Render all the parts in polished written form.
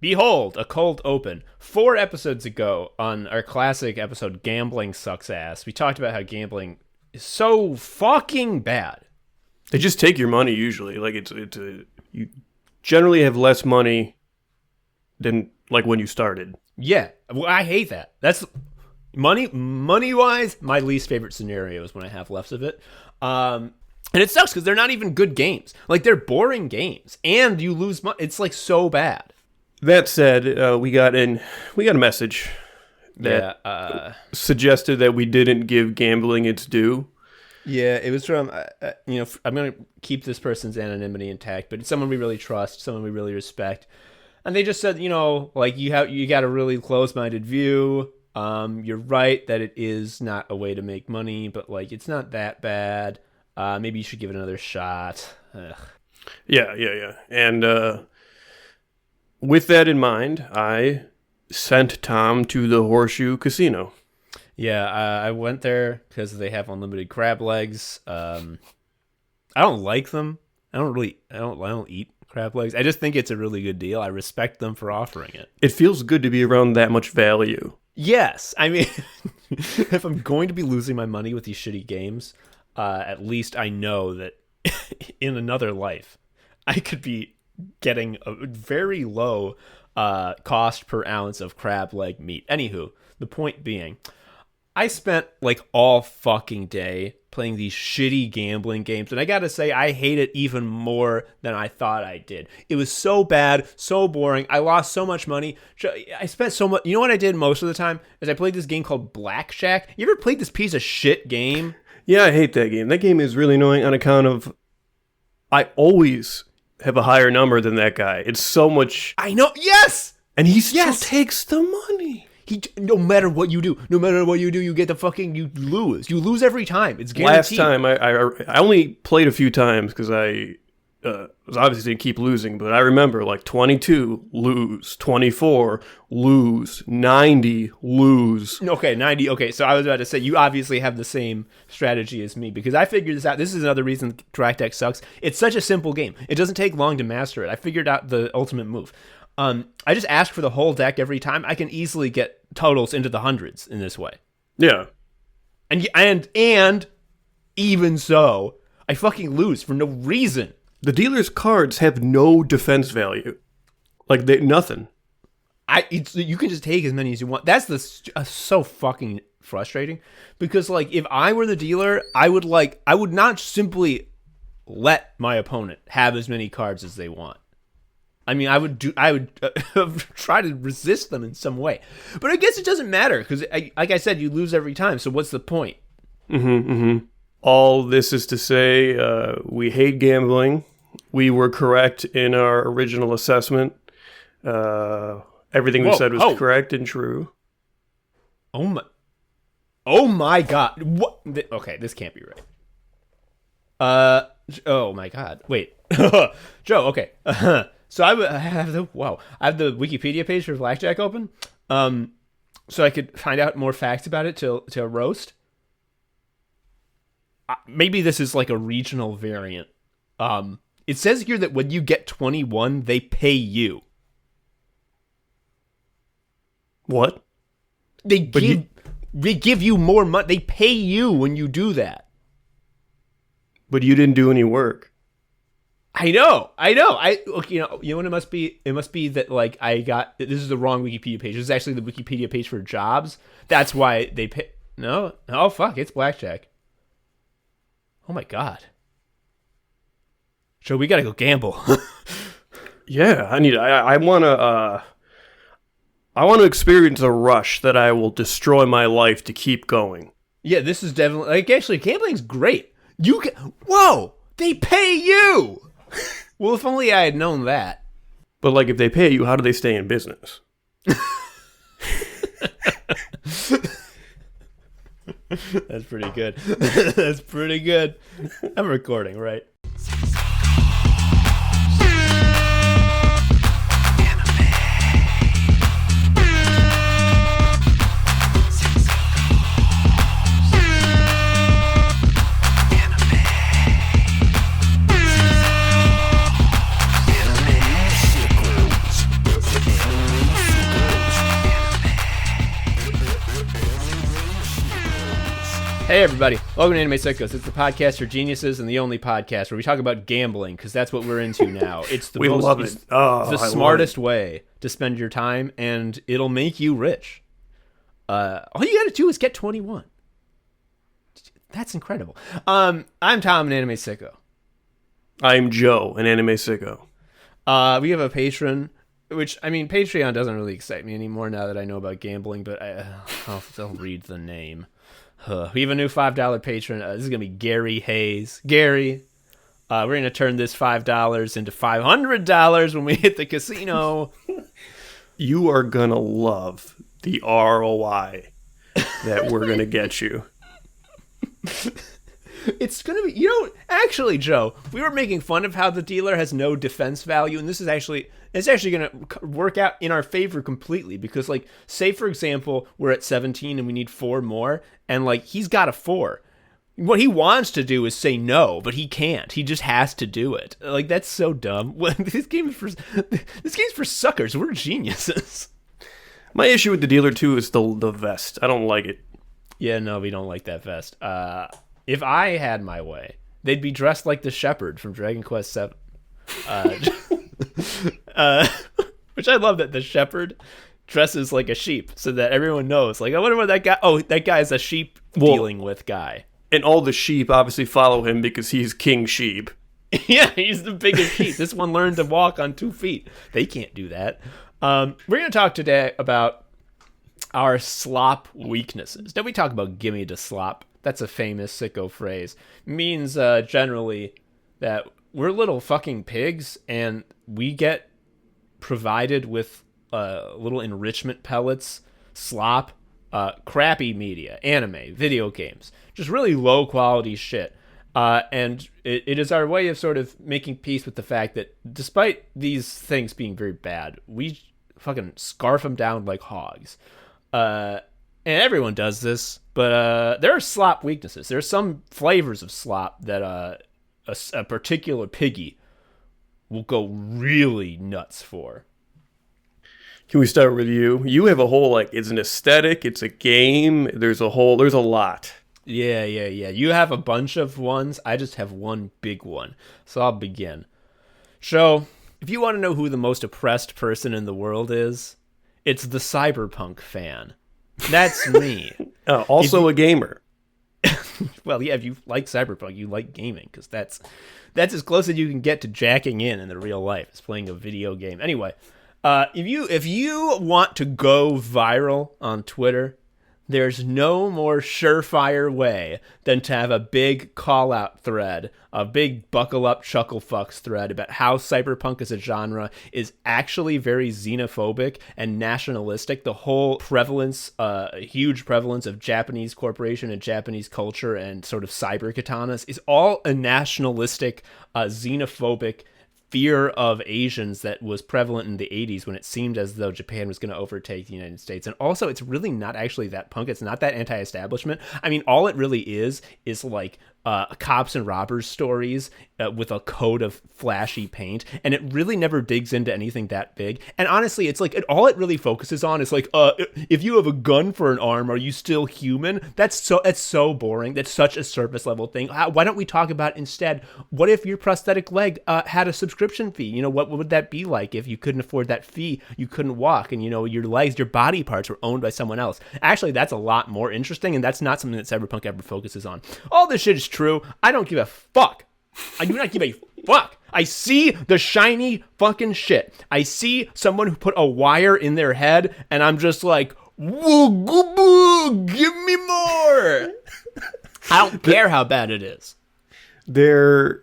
Behold, a cold open. 4 episodes ago on our classic episode, Gambling Sucks Ass, we talked about how gambling is so fucking bad. They just take your money usually. Like you generally have less money than like when you started. Yeah, well, I hate that. That's money-wise, my least favorite scenario is when I have less of it. And it sucks because they're not even good games. Like, they're boring games, and you lose money. It's like so bad. That said, we got a message that suggested that we didn't give gambling its due. Yeah, it was from, I'm going to keep this person's anonymity intact, but it's someone we really trust, someone we really respect. And they just said, you got a really close-minded view. You're right that it is not a way to make money, but like it's not that bad. Maybe you should give it another shot. Ugh. Yeah. And with that in mind, I sent Tom to the Horseshoe Casino. Yeah, I went there because they have unlimited crab legs. I don't like them. I don't eat crab legs. I just think it's a really good deal. I respect them for offering it. It feels good to be around that much value. Yes, I mean, if I'm going to be losing my money with these shitty games, at least I know that in another life, I could be getting a very low cost per ounce of crab leg meat. Anywho, the point being, I spent like all fucking day playing these shitty gambling games, and I gotta say, I hate it even more than I thought I did. It was so bad, so boring. I lost so much money. I spent so much. You know what I did most of the time is I played this game called Blackjack. You ever played this piece of shit game? Yeah, I hate that game. That game is really annoying on account of I always have a higher number than that guy. It's so much. I know. Yes, and he still takes the money. No matter what you do, you get the fucking, you lose. You lose every time. It's guaranteed. Last time, I only played a few times because I was obviously keep losing, but I remember like 22, lose, 24, lose, 90, lose. Okay, 90, okay, so I was about to say, you obviously have the same strategy as me, because I figured this out. This is another reason Track Deck sucks. It's such a simple game. It doesn't take long to master it. I figured out the ultimate move. I just ask for the whole deck every time. I can easily get totals into the hundreds in this way. Yeah. And even so, I fucking lose for no reason. The dealer's cards have no defense value. Like, nothing. You can just take as many as you want. That's so fucking frustrating. Because, like, if I were the dealer, I would not simply let my opponent have as many cards as they want. I mean, I would try to resist them in some way. But I guess it doesn't matter because, like I said, you lose every time. So what's the point? All this is to say, we hate gambling. We were correct in our original assessment. Everything we said was correct and true. Oh my God! What? Okay, this can't be right. Oh my God! Wait, Joe. Okay. So I have the Wikipedia page for Blackjack open, so I could find out more facts about it to roast. Maybe this is like a regional variant. It says here that when you get 21, they pay you. What? They give you more money. They pay you when you do that. But you didn't do any work. I know. You know what it must be? It must be that like this is the wrong Wikipedia page. This is actually the Wikipedia page for jobs. That's why they pay. No. Oh fuck! It's Blackjack. Oh my God. So we gotta go gamble. Yeah, I want to experience a rush that I will destroy my life to keep going. Yeah, this is definitely like actually gambling's great. Whoa! They pay you. Well, if only I had known that. But like, if they pay you, how do they stay in business? That's pretty good. That's pretty good. I'm recording, right? Hey everybody, welcome to Anime Sickos. It's the podcast for geniuses and the only podcast where we talk about gambling because that's what we're into now. It's the love it. The smartest way to spend your time, and it'll make you rich. All you gotta do is get 21. That's incredible. I'm Tom, an anime sicko. I'm Joe, an anime sicko. We have a patron, which, I mean, Patreon doesn't really excite me anymore now that I know about gambling, but I'll read the name. We have a new $5 patron. This is going to be Gary Hayes. Gary, we're going to turn this $5 into $500 when we hit the casino. You are going to love the ROI that we're going to get you. It's going to be, actually, Joe, we were making fun of how the dealer has no defense value, and this is actually going to work out in our favor completely because, like, say, for example, we're at 17 and we need 4 more, and, like, he's got a 4. What he wants to do is say no, but he can't. He just has to do it. Like, that's so dumb. This game's for suckers. We're geniuses. My issue with the dealer, too, is the vest. I don't like it. Yeah, no, we don't like that vest. If I had my way, they'd be dressed like the shepherd from Dragon Quest VII. Which I love that the shepherd dresses like a sheep so that everyone knows. Like, I wonder what that guy... Oh, that guy's a sheep dealing with guy. And all the sheep obviously follow him because he's king sheep. Yeah, he's the biggest sheep. This one learned to walk on 2 feet. They can't do that. We're going to talk today about our slop weaknesses. Now, we talk about gimme the slop. That's a famous sicko phrase. It means generally that we're little fucking pigs and we get provided with little enrichment pellets, slop, crappy media, anime, video games, just really low quality shit. And it is our way of sort of making peace with the fact that despite these things being very bad, we fucking scarf them down like hogs. And everyone does this, but there are slop weaknesses. There are some flavors of slop that a particular piggy will go really nuts for. Can we start with you? You have a whole, like, it's an aesthetic, it's a game, there's a lot. Yeah. You have a bunch of ones. I just have one big one. So I'll begin. So, if you want to know who the most oppressed person in the world is, it's the cyberpunk fan. That's me. Also a gamer. Well, yeah, if you like cyberpunk, you like gaming, because that's as close as you can get to jacking in the real life. It's playing a video game. Anyway, if you want to go viral on Twitter, there's no more surefire way than to have a big call-out thread, a big buckle-up chuckle fucks thread about how cyberpunk as a genre is actually very xenophobic and nationalistic. The whole prevalence, huge prevalence of Japanese corporation and Japanese culture and sort of cyber katanas is all a nationalistic, xenophobic fear of Asians that was prevalent in the 80s when it seemed as though Japan was going to overtake the United States. And also, it's really not actually that punk. It's not that anti-establishment. I mean, all it really is like cops and robbers stories with a coat of flashy paint, and it really never digs into anything that big. And honestly, it's like all it really focuses on is like, if you have a gun for an arm, are you still human? That's so boring. That's such a surface level thing. Why don't we talk about instead, what if your prosthetic leg had a subscription fee? What would that be like if you couldn't afford that fee? You couldn't walk, and your legs, your body parts were owned by someone else. Actually, that's a lot more interesting, and that's not something that cyberpunk ever focuses on. All this shit is true. I don't give a fuck. I do not give a fuck. I see the shiny fucking shit. I see someone who put a wire in their head, and I'm just like, woo, goo, boo, give me more. I don't care how bad it is. There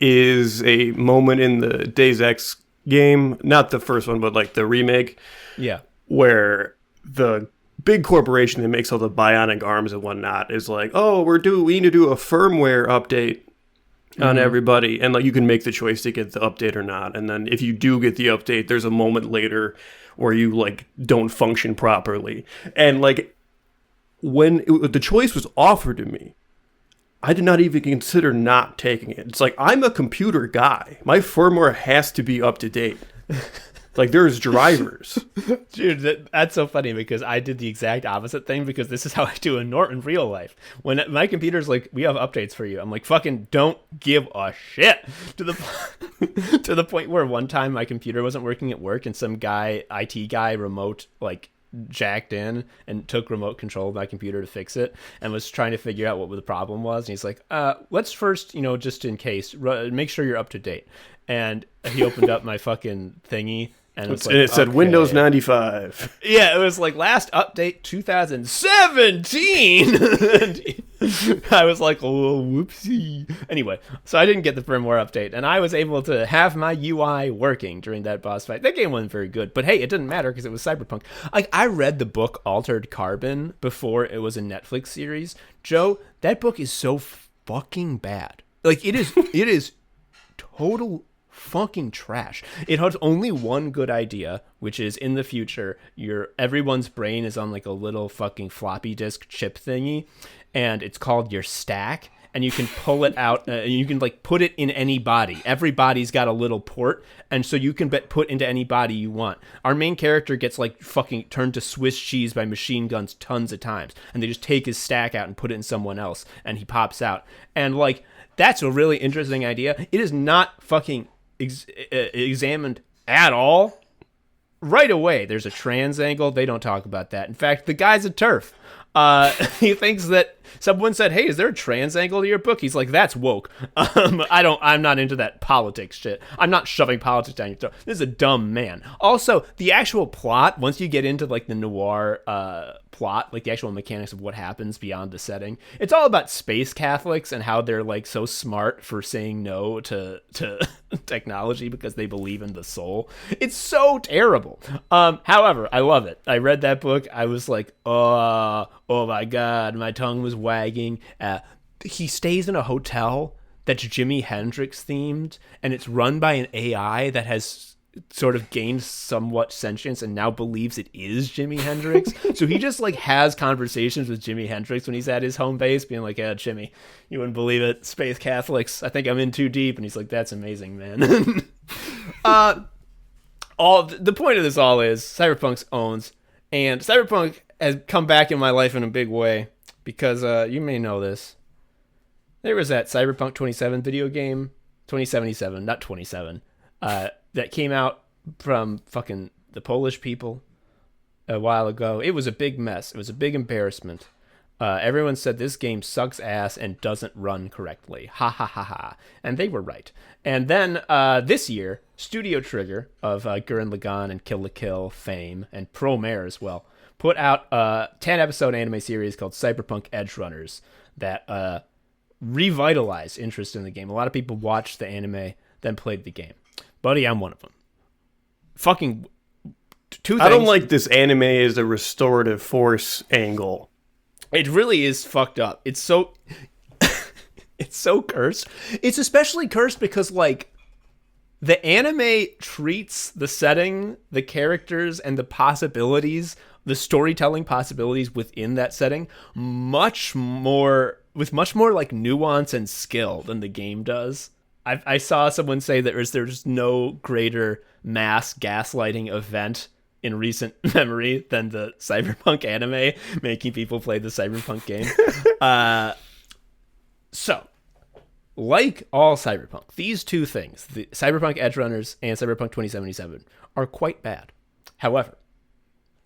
is a moment in the Deus Ex game, not the first one, but like the remake, where the big corporation that makes all the bionic arms and whatnot is like, oh, we need to do a firmware update on everybody, and like you can make the choice to get the update or not. And then if you do get the update, there's a moment later where you like don't function properly. And like when the choice was offered to me, I did not even consider not taking it. It's like, I'm a computer guy. My firmware has to be up to date. Like, there's drivers. Dude, that's so funny because I did the exact opposite thing because this is how I do in real life. When my computer's like, we have updates for you, I'm like, fucking don't give a shit. To the point where one time my computer wasn't working at work and some guy, IT guy, remote, like, jacked in and took remote control of my computer to fix it and was trying to figure out what the problem was. And he's like, let's first, just in case, make sure you're up to date. And he opened up my fucking thingy. And it said Windows 95. Yeah, it was like last update 2017. And I was like, oh, whoopsie. Anyway, so I didn't get the firmware update, and I was able to have my UI working during that boss fight. That game wasn't very good, but hey, it didn't matter because it was cyberpunk. Like, I read the book Altered Carbon before it was a Netflix series. Joe, that book is so fucking bad. Like, it is total fucking trash. It has only one good idea, which is in the future everyone's brain is on like a little fucking floppy disk chip thingy, and it's called your stack, and you can pull it out and you can like put it in any body. Every body's got a little port, and so you can put into any body you want. Our main character gets like fucking turned to Swiss cheese by machine guns tons of times, and they just take his stack out and put it in someone else, and he pops out. And like, that's a really interesting idea. It is not fucking examined at all. Right away, there's a trans angle. They don't talk about that. In fact, the guy's a TERF. He thinks that someone said, "Hey, is there a trans angle to your book?" He's like, "That's woke." I'm not into that politics shit. I'm not shoving politics down your throat. This is a dumb man. Also, the actual plot, once you get into like the noir plot, like the actual mechanics of what happens beyond the setting, it's all about space Catholics and how they're like so smart for saying no to technology because they believe in the soul. It's so terrible. However, I love it. I read that book. I was like, oh my God, my tongue was wagging. He stays in a hotel that's Jimi Hendrix themed, and it's run by an AI that has sort of gained somewhat sentience and now believes it is Jimi Hendrix. So he just like has conversations with Jimi Hendrix when he's at his home base, being like, "Yeah, Jimmy, you wouldn't believe it. Space Catholics. I think I'm in too deep." And he's like, "That's amazing, man." The point of this all is Cyberpunk's owns, and Cyberpunk has come back in my life in a big way because you may know this. There was that Cyberpunk 27 video game, 2077, not 27, that came out from fucking the Polish people a while ago. It was a big mess. It was a big embarrassment. Everyone said this game sucks ass and doesn't run correctly. Ha ha ha ha. And they were right. And then this year, Studio Trigger of Gurren Lagann and Kill la Kill fame, and Promare as well, put out a 10-episode anime series called Cyberpunk Edgerunners that revitalized interest in the game. A lot of people watched the anime, then played the game. Buddy, I'm one of them. Fucking two things. I don't like this anime as a restorative force angle. It really is fucked up. It's so it's so cursed. It's especially cursed because like the anime treats the setting, the characters, and the possibilities, the storytelling possibilities within that setting with much more like nuance and skill than the game does. I saw someone say that there's no greater mass gaslighting event in recent memory than the Cyberpunk anime making people play the Cyberpunk game. So, like all Cyberpunk, these two things, the Cyberpunk Edgerunners and Cyberpunk 2077, are quite bad. However,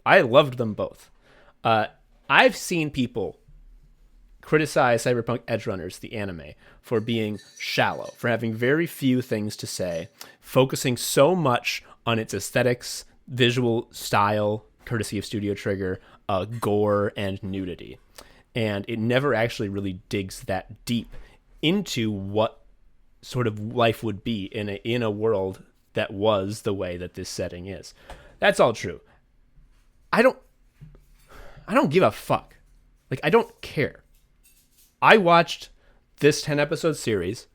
I loved them both. I've seen people criticize Cyberpunk Edgerunners, the anime, for being shallow, for having very few things to say, focusing so much on its aesthetics, visual style, courtesy of Studio Trigger, gore, and nudity. And it never actually really digs that deep into what sort of life would be in a world that was the way that this setting is. That's all true. I don't give a fuck. Like, I don't care. I watched this 10-episode series,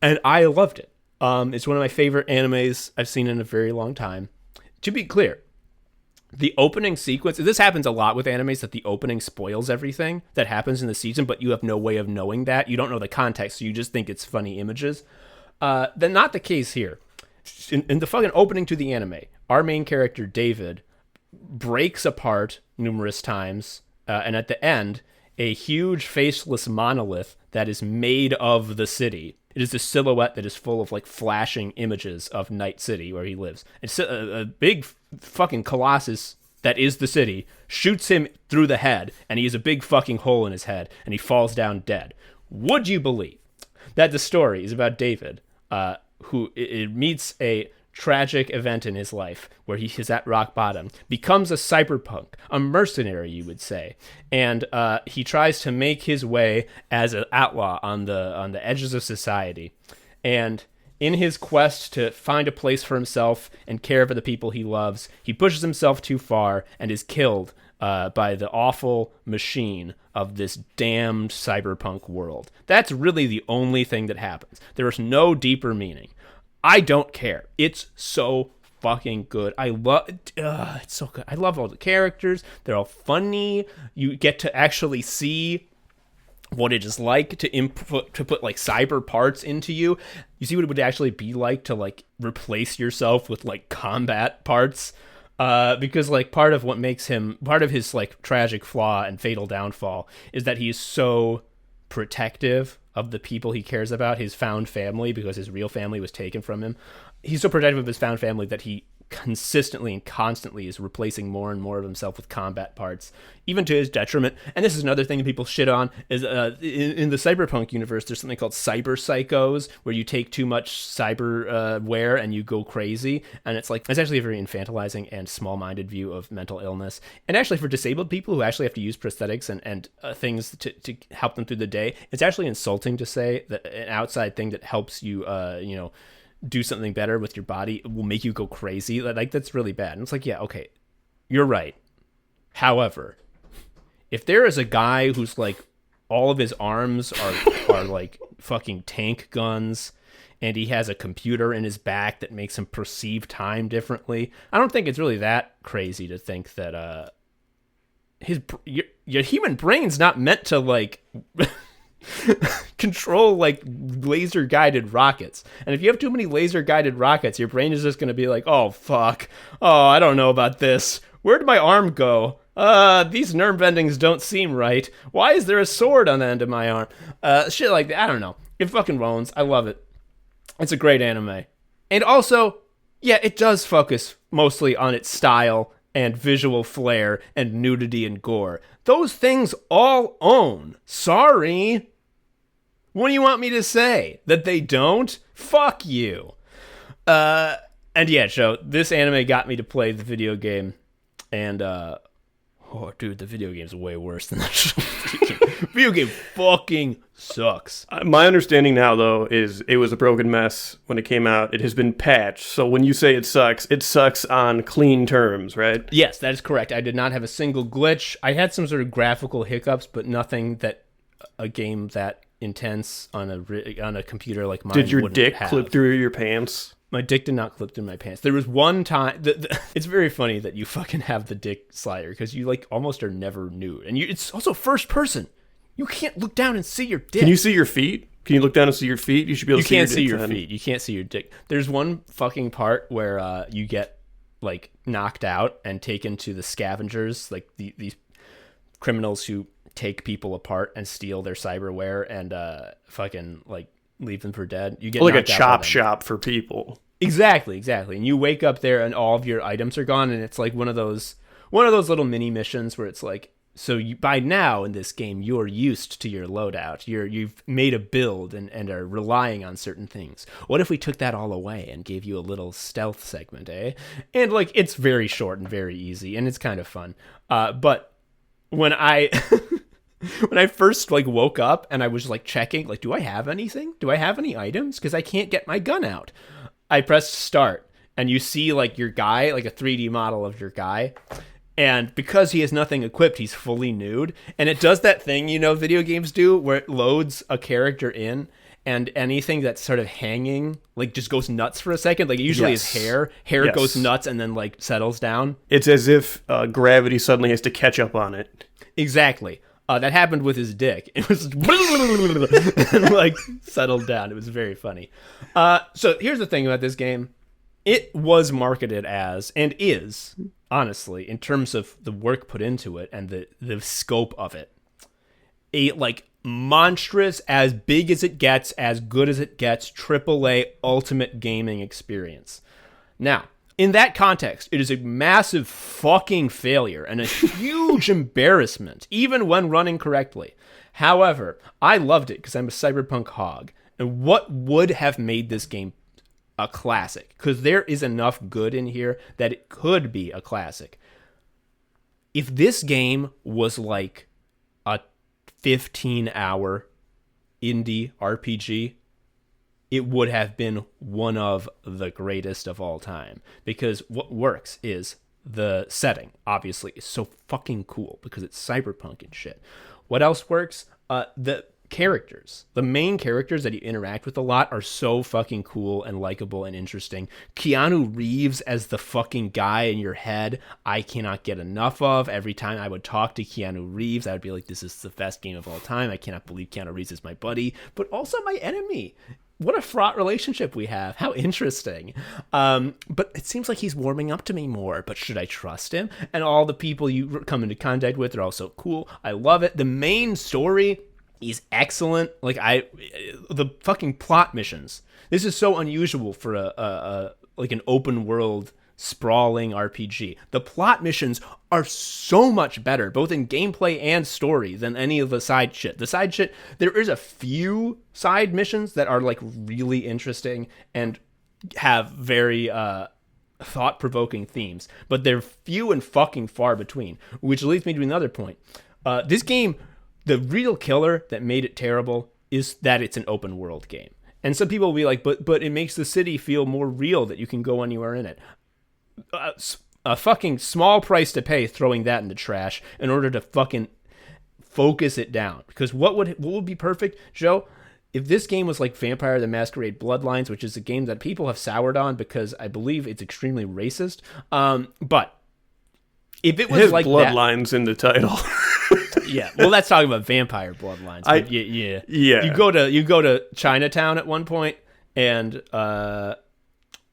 and I loved it. It's one of my favorite animes I've seen in a very long time. To be clear, the opening sequence, this happens a lot with animes, that the opening spoils everything that happens in the season, but you have no way of knowing that. You don't know the context, so you just think it's funny images. Then not the case here. in the fucking opening to the anime, our main character David breaks apart numerous times, and at the end, a huge faceless monolith that is made of the city. It is a silhouette that is full of like flashing images of Night City where he lives. It's a big fucking colossus that is the city, shoots him through the head, and he has a big fucking hole in his head, and he falls down dead. Would you believe that the story is about David, who it meets a tragic event in his life where he is at rock bottom, becomes a cyberpunk, a mercenary, you would say, and he tries to make his way as an outlaw on the edges of society, and in his quest to find a place for himself and care for the people he loves, he pushes himself too far and is killed by the awful machine of this damned cyberpunk world. That's really the only thing that happens. There is no deeper meaning. I don't care. It's so fucking good. I love it's so good. I love all the characters. They're all funny. You get to actually see what it is like to put like cyber parts into you. You see what it would actually be like to like replace yourself with like combat parts. Because like part of his like tragic flaw and fatal downfall is that he's so protective of the people he cares about, his found family, because his real family was taken from him. He's so protective of his found family that he consistently and constantly is replacing more and more of himself with combat parts, even to his detriment. And this is another thing that people shit on, is in the cyberpunk universe, there's something called cyber psychos, where you take too much cyber wear and you go crazy. And it's actually a very infantilizing and small-minded view of mental illness. And actually for disabled people who actually have to use prosthetics and things to help them through the day, it's actually insulting to say that an outside thing that helps you, do something better with your body will make you go crazy. Like, that's really bad. And it's like, yeah, okay, you're right. However, if there is a guy who's like all of his arms are like fucking tank guns, and he has a computer in his back that makes him perceive time differently, I don't think it's really that crazy to think that your human brain's not meant to like control like laser guided rockets. And if you have too many laser guided rockets, your brain is just going to be like, oh fuck, oh I don't know about this, where'd my arm go, these nerve endings don't seem right, why is there a sword on the end of my arm, shit like that. I don't know, it fucking roans. I love it. It's a great anime. And also, yeah, it does focus mostly on its style and visual flair and nudity and gore. Those things all own. Sorry. What do you want me to say? That they don't? Fuck you. And yeah, Joe, this anime got me to play the video game. And, oh, dude, the video game's way worse than the show. Video game fucking sucks. My understanding now, though, is it was a broken mess when it came out. It has been patched. So when you say it sucks on clean terms, right? Yes, that is correct. I did not have a single glitch. I had some sort of graphical hiccups, but nothing that a game that intense on a computer like mine Did your wouldn't dick have. clip through your pants? My dick did not clip through my pants. There was one time it's very funny that you fucking have the dick slider, because you like almost are never nude, and it's also first person. You can't look down and see your dick. Can you see your feet? Can you look down and see your feet? You should be able to see your dick. You can't see your feet. You can't see your dick. There's one fucking part where you get like knocked out and taken to the scavengers, like these criminals who take people apart and steal their cyberware and fucking like leave them for dead. You get like a knocked out chop by them. shop for people. Exactly. And you wake up there and all of your items are gone, and it's like one of those little mini missions where it's like, so by now in this game you're used to your loadout. You've made a build and are relying on certain things. What if we took that all away and gave you a little stealth segment, eh? And like, it's very short and very easy, and it's kind of fun. But when I when I first like woke up and I was like checking, like, do I have anything? Do I have any items? Because I can't get my gun out. I pressed start, and you see like your guy, like a 3D model of your guy. And because he has nothing equipped, he's fully nude. And it does that thing, video games do, where it loads a character in, and anything that's sort of hanging, like, just goes nuts for a second. Like, usually his hair Yes. goes nuts and then, like, settles down. It's as if gravity suddenly has to catch up on it. Exactly. That happened with his dick. It was and, like, settled down. It was very funny. So here's the thing about this game. it was marketed as, and is, honestly, in terms of the work put into it and the scope of it, a like monstrous, as big as it gets, as good as it gets, AAA ultimate gaming experience. Now, in that context, it is a massive fucking failure and a huge embarrassment, even when running correctly. However, I loved it because I'm a cyberpunk hog. And what would have made this game a classic? Because there is enough good in here that it could be a classic. If this game was like a 15-hour indie RPG, it would have been one of the greatest of all time. Because what works is the setting, obviously, is so fucking cool because it's cyberpunk and shit. What else works? The characters. The main characters that you interact with a lot are so fucking cool and likable and interesting. Keanu Reeves as the fucking guy in your head, I cannot get enough of. Every time I would talk to Keanu Reeves, I would be like, this is the best game of all time. I cannot believe Keanu Reeves is my buddy, but also my enemy. What a fraught relationship we have. How interesting. But it seems like he's warming up to me more. But should I trust him? And all the people you come into contact with are also cool. I love it. The main story is excellent. Like the fucking plot missions. This is so unusual for a like an open world sprawling RPG. The plot missions are so much better, both in gameplay and story, than any of the side shit. The side shit, there is a few side missions that are like really interesting and have very thought-provoking themes, but they're few and fucking far between, which leads me to another point. This game, the real killer that made it terrible is that it's an open world game. And some people will be like, but it makes the city feel more real that you can go anywhere in it. A fucking small price to pay throwing that in the trash in order to fucking focus it down. Because what would be perfect, Joe? If this game was like Vampire the Masquerade Bloodlines, which is a game that people have soured on because I believe it's extremely racist. But if it was his like Bloodlines in the title. Yeah, well, that's talking about vampire bloodlines. Yeah. You go to Chinatown at one point, and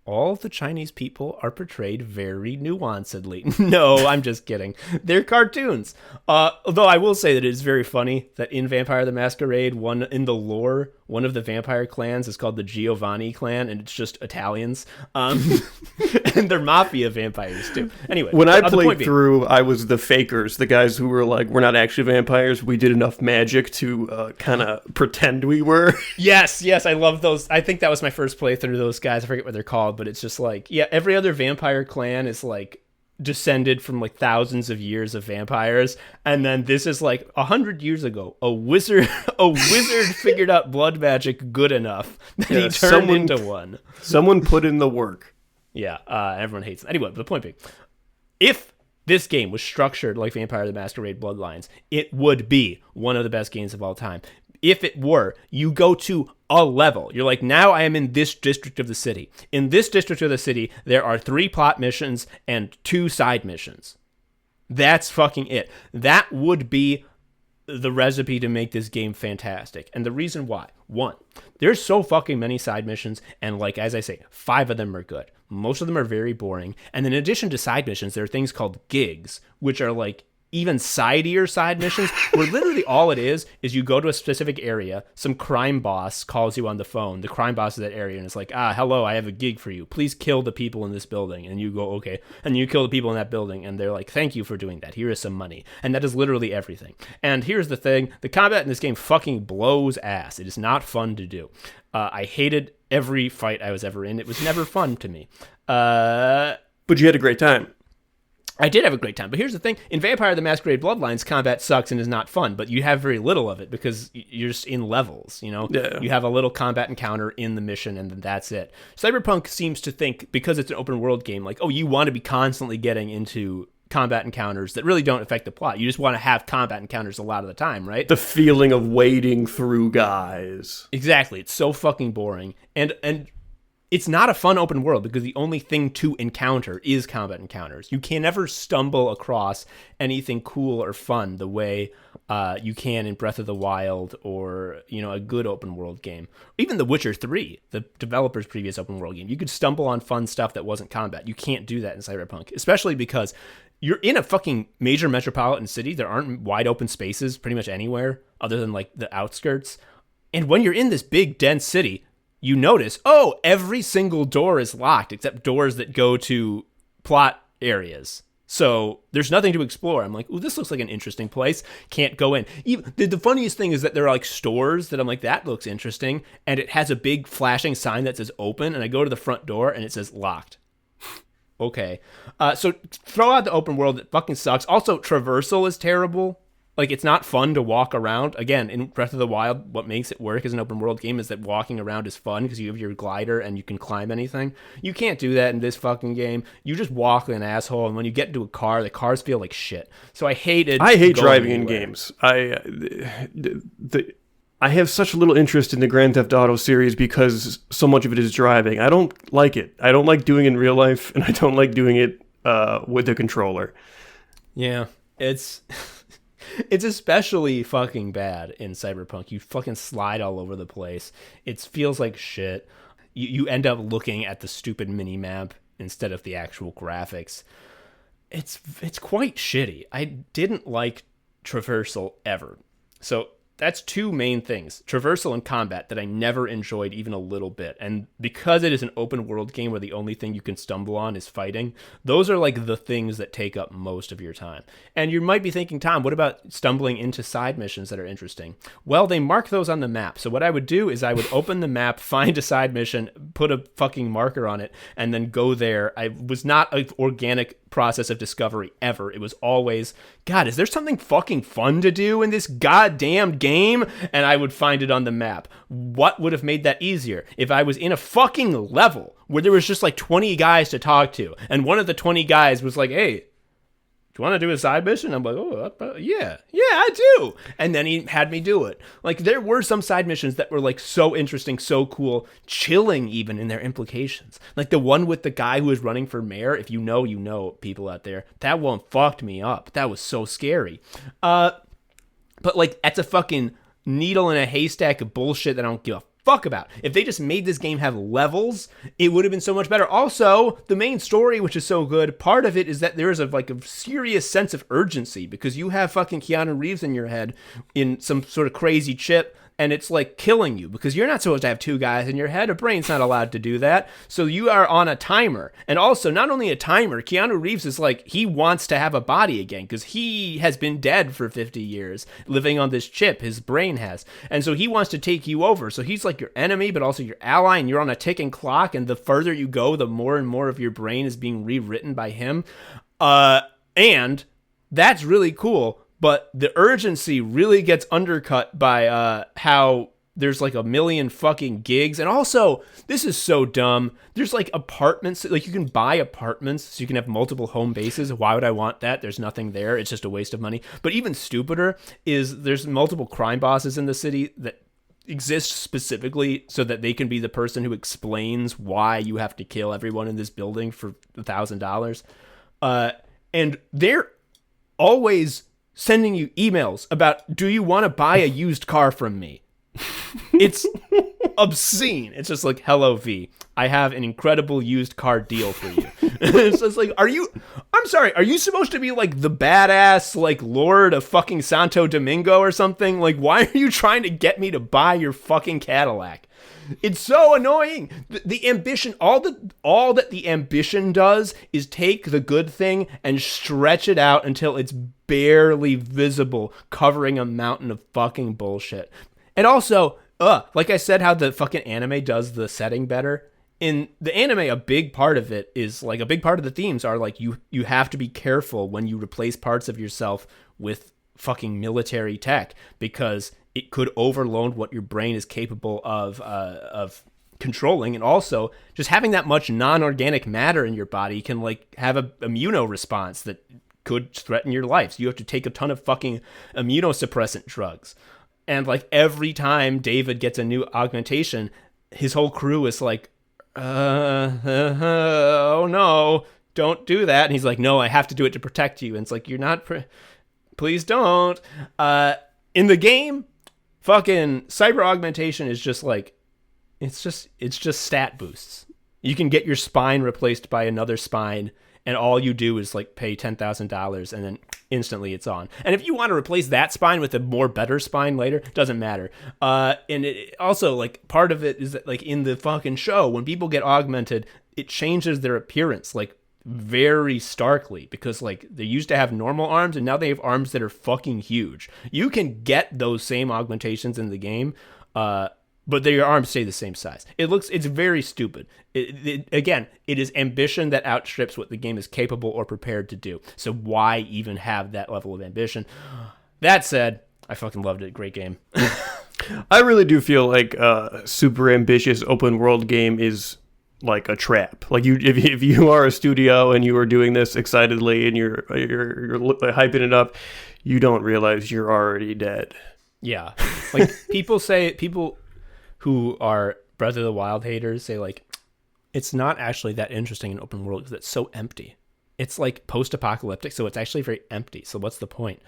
all of the Chinese people are portrayed very nuancedly. No, I'm just kidding. They're cartoons. Although I will say that it is very funny that in Vampire the Masquerade, in the lore, one of the vampire clans is called the Giovanni clan, and it's just Italians. And they're mafia vampires, too. Anyway. When I played through, I was the fakers, the guys who were like, we're not actually vampires. We did enough magic to kind of pretend we were. Yes, I love those. I think that was my first playthrough, those guys. I forget what they're called, but it's just like, yeah, every other vampire clan is like descended from like thousands of years of vampires, and then this is like 100 years ago a wizard figured out blood magic good enough that he turned into one. Someone put in the work. Yeah, everyone hates it. Anyway, the point being, if this game was structured like Vampire the Masquerade Bloodlines, it would be one of the best games of all time. If it were, you go to a level. You're like, now I am in this district of the city. In this district of the city, there are 3 plot missions and 2 side missions. That's fucking it. That would be the recipe to make this game fantastic. And the reason why, 1, there's so fucking many side missions, and like, as I say, 5 of them are good. Most of them are very boring. And in addition to side missions, there are things called gigs, which are like even sidier side missions, where literally all it is you go to a specific area, some crime boss calls you on the phone, the crime boss of that area, and it's like, hello, I have a gig for you. Please kill the people in this building. And you go, okay. And you kill the people in that building, and they're like, thank you for doing that. Here is some money. And that is literally everything. And here's the thing. The combat in this game fucking blows ass. It is not fun to do. I hated every fight I was ever in. It was never fun to me. But you had a great time. I did have a great time, but here's the thing. In Vampire the Masquerade Bloodlines, combat sucks and is not fun, but you have very little of it because you're just in levels, you know? Yeah. You have a little combat encounter in the mission, and then that's it. Cyberpunk seems to think, because it's an open world game, like, oh, you want to be constantly getting into combat encounters that really don't affect the plot. You just want to have combat encounters a lot of the time, right? The feeling of wading through guys. Exactly. It's so fucking boring. And it's not a fun open world because the only thing to encounter is combat encounters. You can never stumble across anything cool or fun the way you can in Breath of the Wild or, a good open world game. Even The Witcher 3, the developer's previous open world game. You could stumble on fun stuff that wasn't combat. You can't do that in Cyberpunk, especially because you're in a fucking major metropolitan city. There aren't wide open spaces pretty much anywhere other than like the outskirts. And when you're in this big dense city, you notice, every single door is locked except doors that go to plot areas. So there's nothing to explore. I'm like, ooh, this looks like an interesting place. Can't go in. Even, the funniest thing is that there are like stores that I'm like, that looks interesting. And it has a big flashing sign that says open. And I go to the front door and it says locked. Okay. So throw out the open world. It fucking sucks. Also, traversal is terrible. Like, it's not fun to walk around. Again, in Breath of the Wild, what makes it work as an open world game is that walking around is fun because you have your glider and you can climb anything. You can't do that in this fucking game. You just walk like an asshole, and when you get into a car, the cars feel like shit. So I hate driving in games. I have such little interest in the Grand Theft Auto series because so much of it is driving. I don't like it. I don't like doing it in real life, and I don't like doing it with a controller. Yeah, it's especially fucking bad in Cyberpunk. You fucking slide all over the place. It feels like shit. You end up looking at the stupid mini-map instead of the actual graphics. It's quite shitty. I didn't like traversal ever. So that's two main things, traversal and combat, that I never enjoyed even a little bit. And because it is an open world game where the only thing you can stumble on is fighting, those are like the things that take up most of your time. And you might be thinking, Tom, what about stumbling into side missions that are interesting? Well, they mark those on the map. So what I would do is I would open the map, find a side mission, put a fucking marker on it, and then go there. I was not an organic process of discovery ever. It was always, God, is there something fucking fun to do in this goddamn game? And I would find it on the map. What would have made that easier? If I was in a fucking level where there was just like 20 guys to talk to, and one of the 20 guys was like, hey, do you want to do a side mission? I'm like, yeah, I do. And then he had me do it. Like, there were some side missions that were like so interesting, so cool, chilling even in their implications. Like the one with the guy who was running for mayor. If you know, people out there, that one fucked me up. That was so scary. But like, that's a fucking needle in a haystack of bullshit that I don't give a fuck about. If they just made this game have levels, it would have been so much better. Also, the main story, which is so good, part of it is that there is a serious sense of urgency because you have fucking Keanu Reeves in your head in some sort of crazy chip, and it's like killing you because you're not supposed to have two guys in your head. A brain's not allowed to do that. So you are on a timer. And also, not only a timer, Keanu Reeves is like, he wants to have a body again because he has been dead for 50 years living on this chip. His brain has. And so he wants to take you over. So he's like your enemy, but also your ally, and you're on a ticking clock. And the further you go, the more and more of your brain is being rewritten by him. And that's really cool. But the urgency really gets undercut by how there's like a million fucking gigs. And also, this is so dumb. There's like apartments. Like, you can buy apartments so you can have multiple home bases. Why would I want that? There's nothing there. It's just a waste of money. But even stupider is there's multiple crime bosses in the city that exist specifically so that they can be the person who explains why you have to kill everyone in this building for $1,000. And they're always sending you emails about, do you want to buy a used car from me? It's obscene. It's just like, hello, V. I have an incredible used car deal for you. It's just like, I'm sorry, are you supposed to be like the badass, like, lord of fucking Santo Domingo or something? Like, why are you trying to get me to buy your fucking Cadillac? It's so annoying. The ambition, all that the ambition does is take the good thing and stretch it out until it's barely visible, covering a mountain of fucking bullshit. And also, like I said, how the fucking anime does the setting better. In the anime, a big part of it is like, a big part of the themes are like, you have to be careful when you replace parts of yourself with fucking military tech, because it could overload what your brain is capable of controlling. And also, just having that much non-organic matter in your body can like have a immuno response that could threaten your life. So you have to take a ton of fucking immunosuppressant drugs. And like, every time David gets a new augmentation, his whole crew is like, oh no, don't do that. And he's like, no, I have to do it to protect you. And it's like, you're not Please don't. In the game, fucking cyber augmentation is just like, it's just stat boosts. You can get your spine replaced by another spine, and all you do is like pay $10,000, and then instantly it's on. And if you want to replace that spine with a more better spine later, doesn't matter. And it also, like, part of it is that, like, in the fucking show, when people get augmented, it changes their appearance, like, very starkly, because, like, they used to have normal arms and now they have arms that are fucking huge. You can get those same augmentations in the game, but your arms stay the same size. It's very stupid. Again, it is ambition that outstrips what the game is capable or prepared to do. So why even have that level of ambition? That said, I fucking loved it. Great game. I really do feel like a super ambitious open world game is like a trap. Like if you are a studio and you are doing this excitedly and you're hyping it up, you don't realize you're already dead. Yeah. Like people who are Breath of the Wild haters say, like, it's not actually that interesting in open world because it's so empty. It's like post-apocalyptic, so it's actually very empty. So what's the point?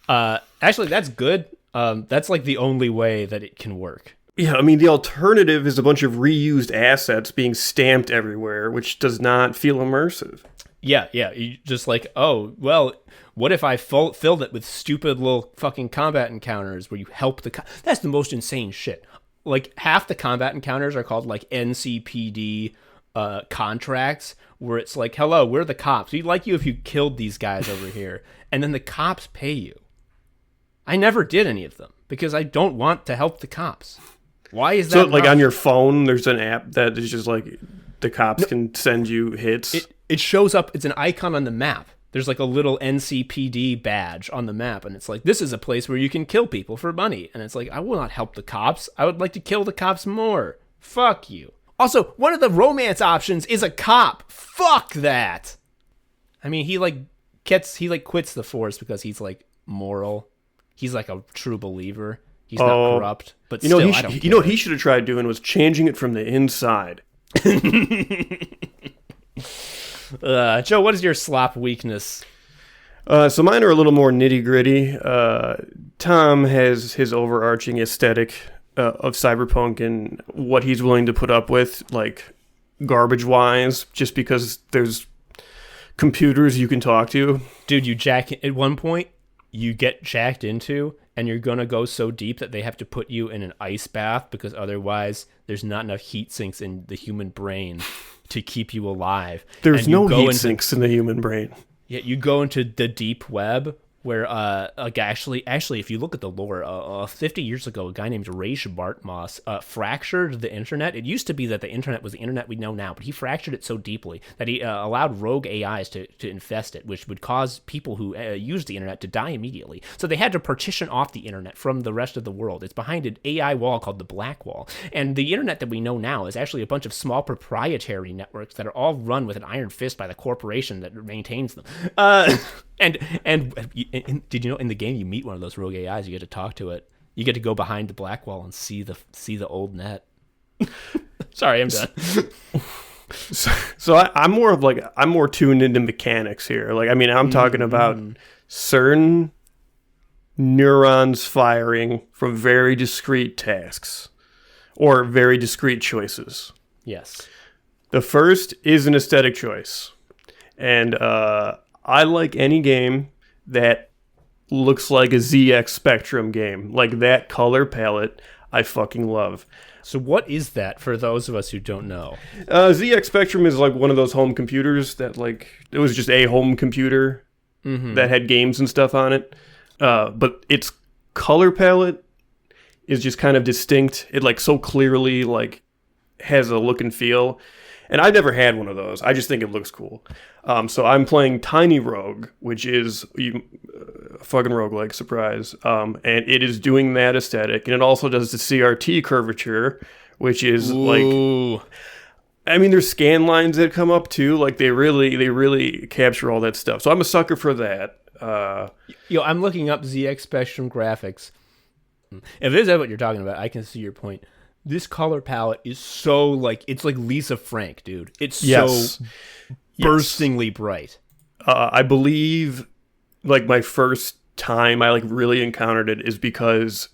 Actually, that's good. That's like the only way that it can work. Yeah, I mean, the alternative is a bunch of reused assets being stamped everywhere, which does not feel immersive. Yeah. You just like, oh, well, what if I filled it with stupid little fucking combat encounters where you help that's the most insane shit. Like, half the combat encounters are called, like, NCPD contracts, where it's like, hello, we're the cops. We'd like you if you killed these guys over here. And then the cops pay you. I never did any of them because I don't want to help the cops. Why is that? So, like, on your phone, there's an app that is just like the cops can send you hits? It shows up. It's an icon on the map. There's like a little NCPD badge on the map, and it's like, this is a place where you can kill people for money. And it's like, I will not help the cops. I would like to kill the cops more. Fuck you. Also, one of the romance options is a cop. Fuck that. I mean, he quits the force because he's like moral. He's like a true believer. He's not corrupt. But still, I don't care. You know what he should have tried doing was changing it from the inside. Joe, what is your slop weakness? So mine are a little more nitty gritty. Tom has his overarching aesthetic of cyberpunk and what he's willing to put up with, like garbage wise, just because there's computers you can talk to. Dude, at one point you get jacked into, and you're gonna go so deep that they have to put you in an ice bath because otherwise there's not enough heat sinks in the human brain to keep you alive. There's no heat sinks in the human brain. Yeah, you go into the deep web where, actually, if you look at the lore, 50 years ago, a guy named Raish Bartmoss fractured the internet. It used to be that the internet was the internet we know now, but he fractured it so deeply that he allowed rogue AIs to infest it, which would cause people who use the internet to die immediately. So they had to partition off the internet from the rest of the world. It's behind an AI wall called the Black Wall. And the internet that we know now is actually a bunch of small proprietary networks that are all run with an iron fist by the corporation that maintains them. And did you know in the game you meet one of those rogue AIs? You get to talk to it. You get to go behind the Black Wall and see the old net. Sorry, I'm done. So I'm more tuned into mechanics here. Like, I mean, I'm talking about certain neurons firing from very discrete tasks or very discrete choices. Yes. The first is an aesthetic choice, and I like any game that looks like a ZX Spectrum game. Like, that color palette, I fucking love. So what is that for those of us who don't know? ZX Spectrum is like one of those home computers that, like, it was just a home computer that had games and stuff on it. But its color palette is just kind of distinct. It, like, so clearly, like, has a look and feel. And I've never had one of those. I just think it looks cool. So I'm playing Tiny Rogue, which is a fucking roguelike, surprise. And it is doing that aesthetic. And it also does the CRT curvature, which is like... I mean, there's scan lines that come up too. Like, they really capture all that stuff. So I'm a sucker for that. I'm looking up ZX Spectrum graphics. If this is what you're talking about, I can see your point. This color palette is so, like, it's like Lisa Frank, dude. It's so burstingly bright. I believe, like, my first time I like really encountered it is because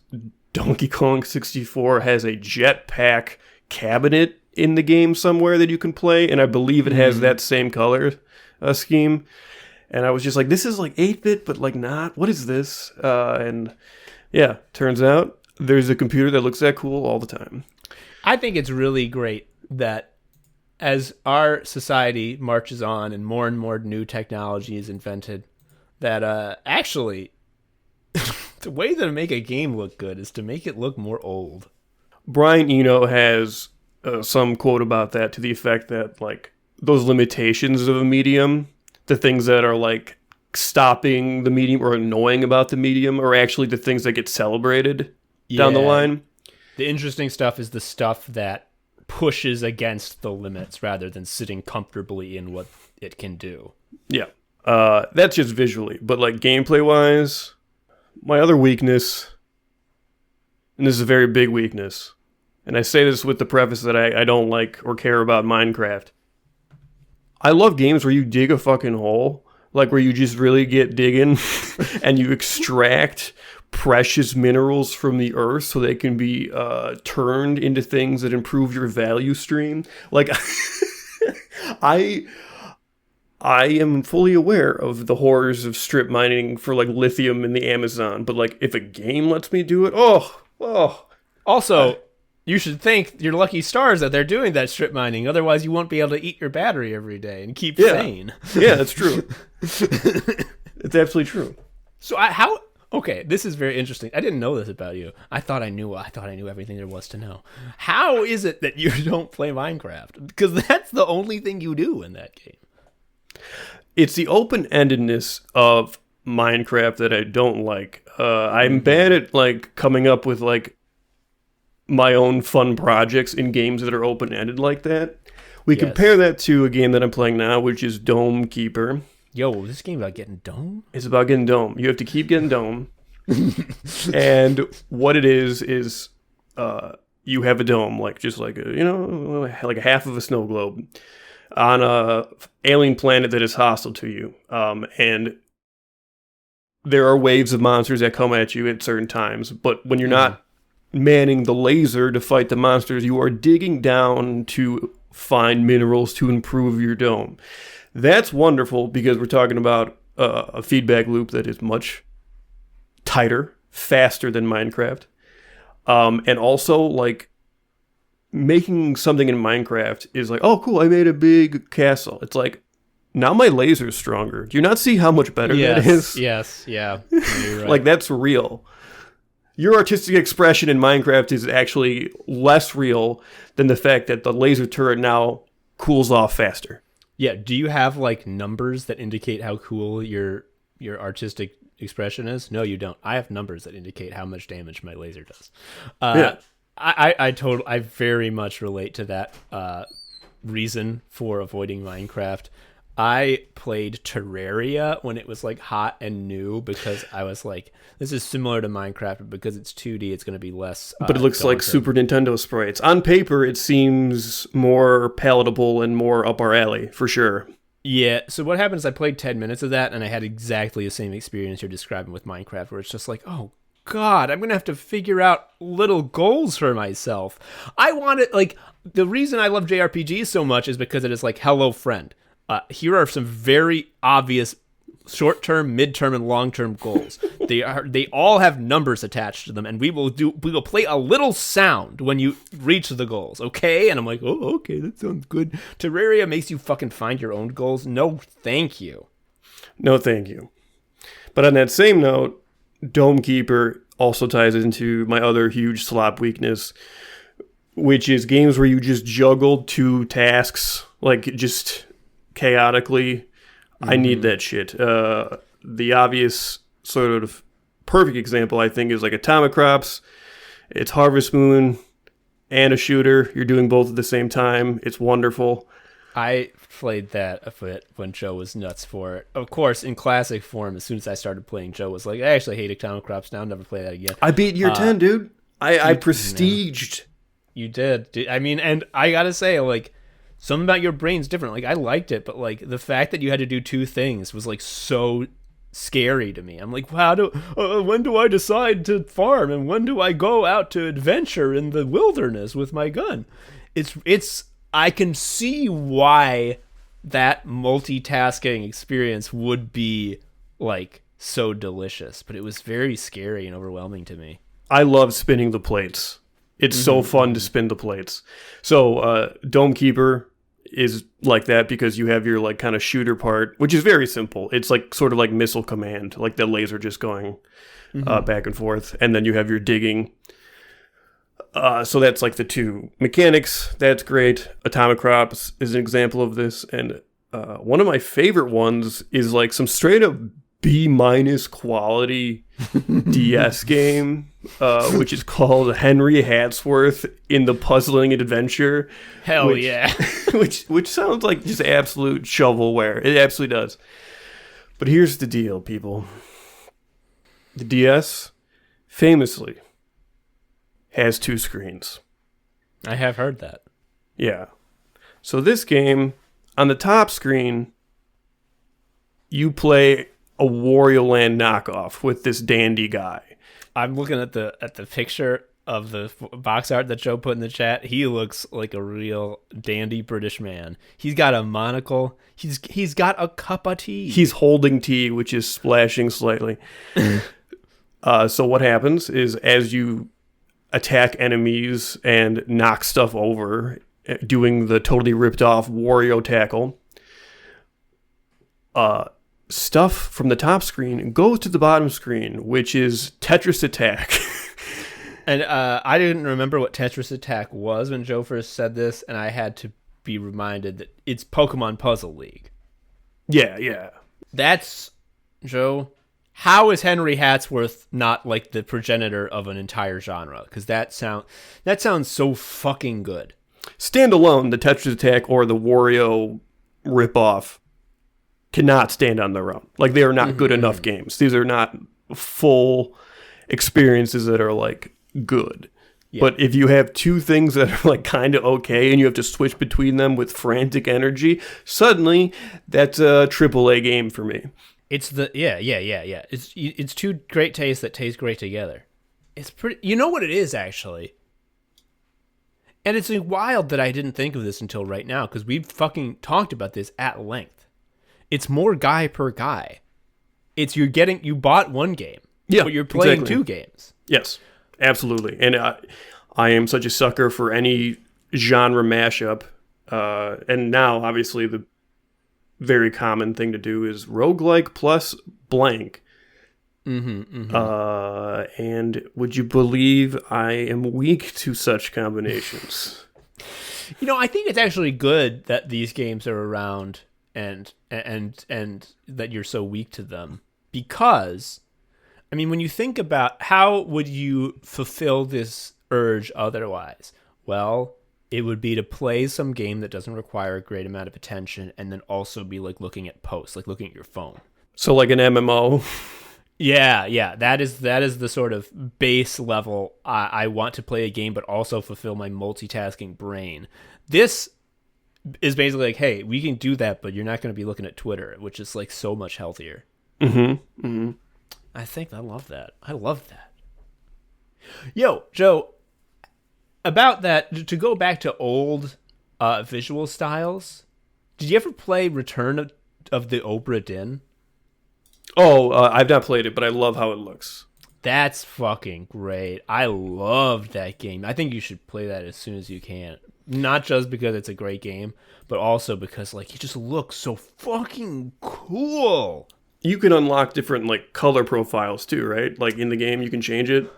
Donkey Kong 64 has a jetpack cabinet in the game somewhere that you can play, and I believe it has that same color scheme. And I was just like, this is like 8-bit, but like not. What is this? And yeah, turns out there's a computer that looks that cool all the time. I think it's really great that as our society marches on and more new technology is invented, that actually the way to make a game look good is to make it look more old. Brian Eno has some quote about that to the effect that like those limitations of a medium, the things that are like stopping the medium or annoying about the medium, are actually the things that get celebrated down the line. The interesting stuff is the stuff that pushes against the limits rather than sitting comfortably in what it can do. Yeah. That's just visually. But like gameplay wise, my other weakness, and this is a very big weakness, and I say this with the preface that I don't like or care about Minecraft. I love games where you dig a fucking hole, like where you just really get digging and you extract precious minerals from the earth so they can be turned into things that improve your value stream. Like, I am fully aware of the horrors of strip mining for like lithium in the Amazon, but like if a game lets me do it, Also, you should thank your lucky stars that they're doing that strip mining. Otherwise, you won't be able to eat your battery every day and keep sane. Yeah, that's true. It's absolutely true. So okay, this is very interesting. I didn't know this about you. I thought I knew everything there was to know. How is it that you don't play Minecraft? Because that's the only thing you do in that game. It's the open-endedness of Minecraft that I don't like. I'm bad at like coming up with like my own fun projects in games that are open-ended like that. We compare that to a game that I'm playing now, which is Dome Keeper. Yo, this game about getting dome? It's about getting dome. You have to keep getting dome. And what it is you have a dome, like just like like a half of a snow globe on a alien planet that is hostile to you. And there are waves of monsters that come at you at certain times, but when you're not manning the laser to fight the monsters, you are digging down to find minerals to improve your dome. That's wonderful because we're talking about a feedback loop that is much tighter, faster than Minecraft. And also, like, making something in Minecraft is like, oh, cool, I made a big castle. It's like, now my laser's stronger. Do you not see how much better that is? Yes, yeah. You're right. Like, that's real. Your artistic expression in Minecraft is actually less real than the fact that the laser turret now cools off faster. Yeah, do you have like numbers that indicate how cool your artistic expression is? No, you don't. I have numbers that indicate how much damage my laser does. I very much relate to that reason for avoiding Minecraft. I played Terraria when it was like hot and new because I was like, this is similar to Minecraft, but because it's 2D, it's going to be less. But it looks like Super Nintendo sprites. On paper, it seems more palatable and more up our alley, for sure. Yeah, so what happened is I played 10 minutes of that, and I had exactly the same experience you're describing with Minecraft, where it's just like, oh, God, I'm going to have to figure out little goals for myself. I want it, like, the reason I love JRPGs so much is because it is like, hello, friend. Here are some very obvious short-term, mid-term, and long-term goals. They all have numbers attached to them, and we will play a little sound when you reach the goals, okay? And I'm like, oh, okay, that sounds good. Terraria makes you fucking find your own goals. No, thank you. No, thank you. But on that same note, Dome Keeper also ties into my other huge slop weakness, which is games where you just juggle two tasks, like just chaotically. I need that shit. The obvious sort of perfect example, I think, is like Atomic Crops. It's Harvest Moon and a shooter. You're doing both at the same time. It's wonderful. I played that a bit when Joe was nuts for it. Of course, in classic form, as soon as I started playing, Joe was like, I actually hate Atomic Crops now. I'll never play that again. I beat year 10, dude. I prestiged. You did. I mean, and I gotta say, like, something about your brain's different. Like, I liked it, but like the fact that you had to do two things was like so scary to me. I'm like, when do I decide to farm, and when do I go out to adventure in the wilderness with my gun? It's I can see why that multitasking experience would be like so delicious, but it was very scary and overwhelming to me. I love spinning the plates. It's so fun to spin the plates. So Dome Keeper is like that because you have your like kind of shooter part, which is very simple. It's like sort of like missile command, like the laser just going back and forth, and then you have your digging. So that's like the two mechanics. That's great. Atomic Crops is an example of this, and one of my favorite ones is like some straight up B- quality DS game, which is called Henry Hatsworth in the Puzzling Adventure. Hell yeah. which sounds like just absolute shovelware. It absolutely does. But here's the deal, people. The DS famously has 2 screens. I have heard that. Yeah. So this game, on the top screen, you play a Wario Land knockoff with this dandy guy. I'm looking at the picture of the box art that Joe put in the chat. He looks like a real dandy British man. He's got a monocle. He's got a cup of tea. He's holding tea, which is splashing slightly. So what happens is as you attack enemies and knock stuff over, doing the totally ripped off Wario tackle, stuff from the top screen goes to the bottom screen, which is Tetris Attack. And I didn't remember what Tetris Attack was when Joe first said this, and I had to be reminded that it's Pokemon Puzzle League. Yeah. That's, Joe, how is Henry Hatsworth not like the progenitor of an entire genre? Because that sounds so fucking good. Standalone, the Tetris Attack or the Wario ripoff cannot stand on their own. Like, they are not good enough games. These are not full experiences that are like good. Yeah. But if you have 2 things that are like kind of okay and you have to switch between them with frantic energy, suddenly that's a AAA game for me. It's yeah. It's 2 great tastes that taste great together. It's pretty. You know what it is, actually? And it's wild that I didn't think of this until right now, because we've fucking talked about this at length. It's more guy per guy. It's you bought 1 game, but you're playing exactly. 2 games. Yes, absolutely. And I am such a sucker for any genre mashup. And now, obviously, the very common thing to do is roguelike plus blank. And would you believe I am weak to such combinations? I think it's actually good that these games are around and that you're so weak to them, because I mean, when you think about how would you fulfill this urge otherwise, well, it would be to play some game that doesn't require a great amount of attention, and then also be like looking at posts, like looking at your phone. So like an MMO. Yeah. That is the sort of base level. I want to play a game, but also fulfill my multitasking brain. This is basically like, hey, we can do that, but you're not going to be looking at Twitter, which is like so much healthier. I think I love that. Yo, Joe, about that, to go back to old visual styles, did you ever play Return of the Obra Dinn? Oh, I've not played it, but I love how it looks. That's fucking great. I loved that game. I think you should play that as soon as you can. Not just because it's a great game, but also because like it just looks so fucking cool. You can unlock different like color profiles too, right? Like in the game, you can change it.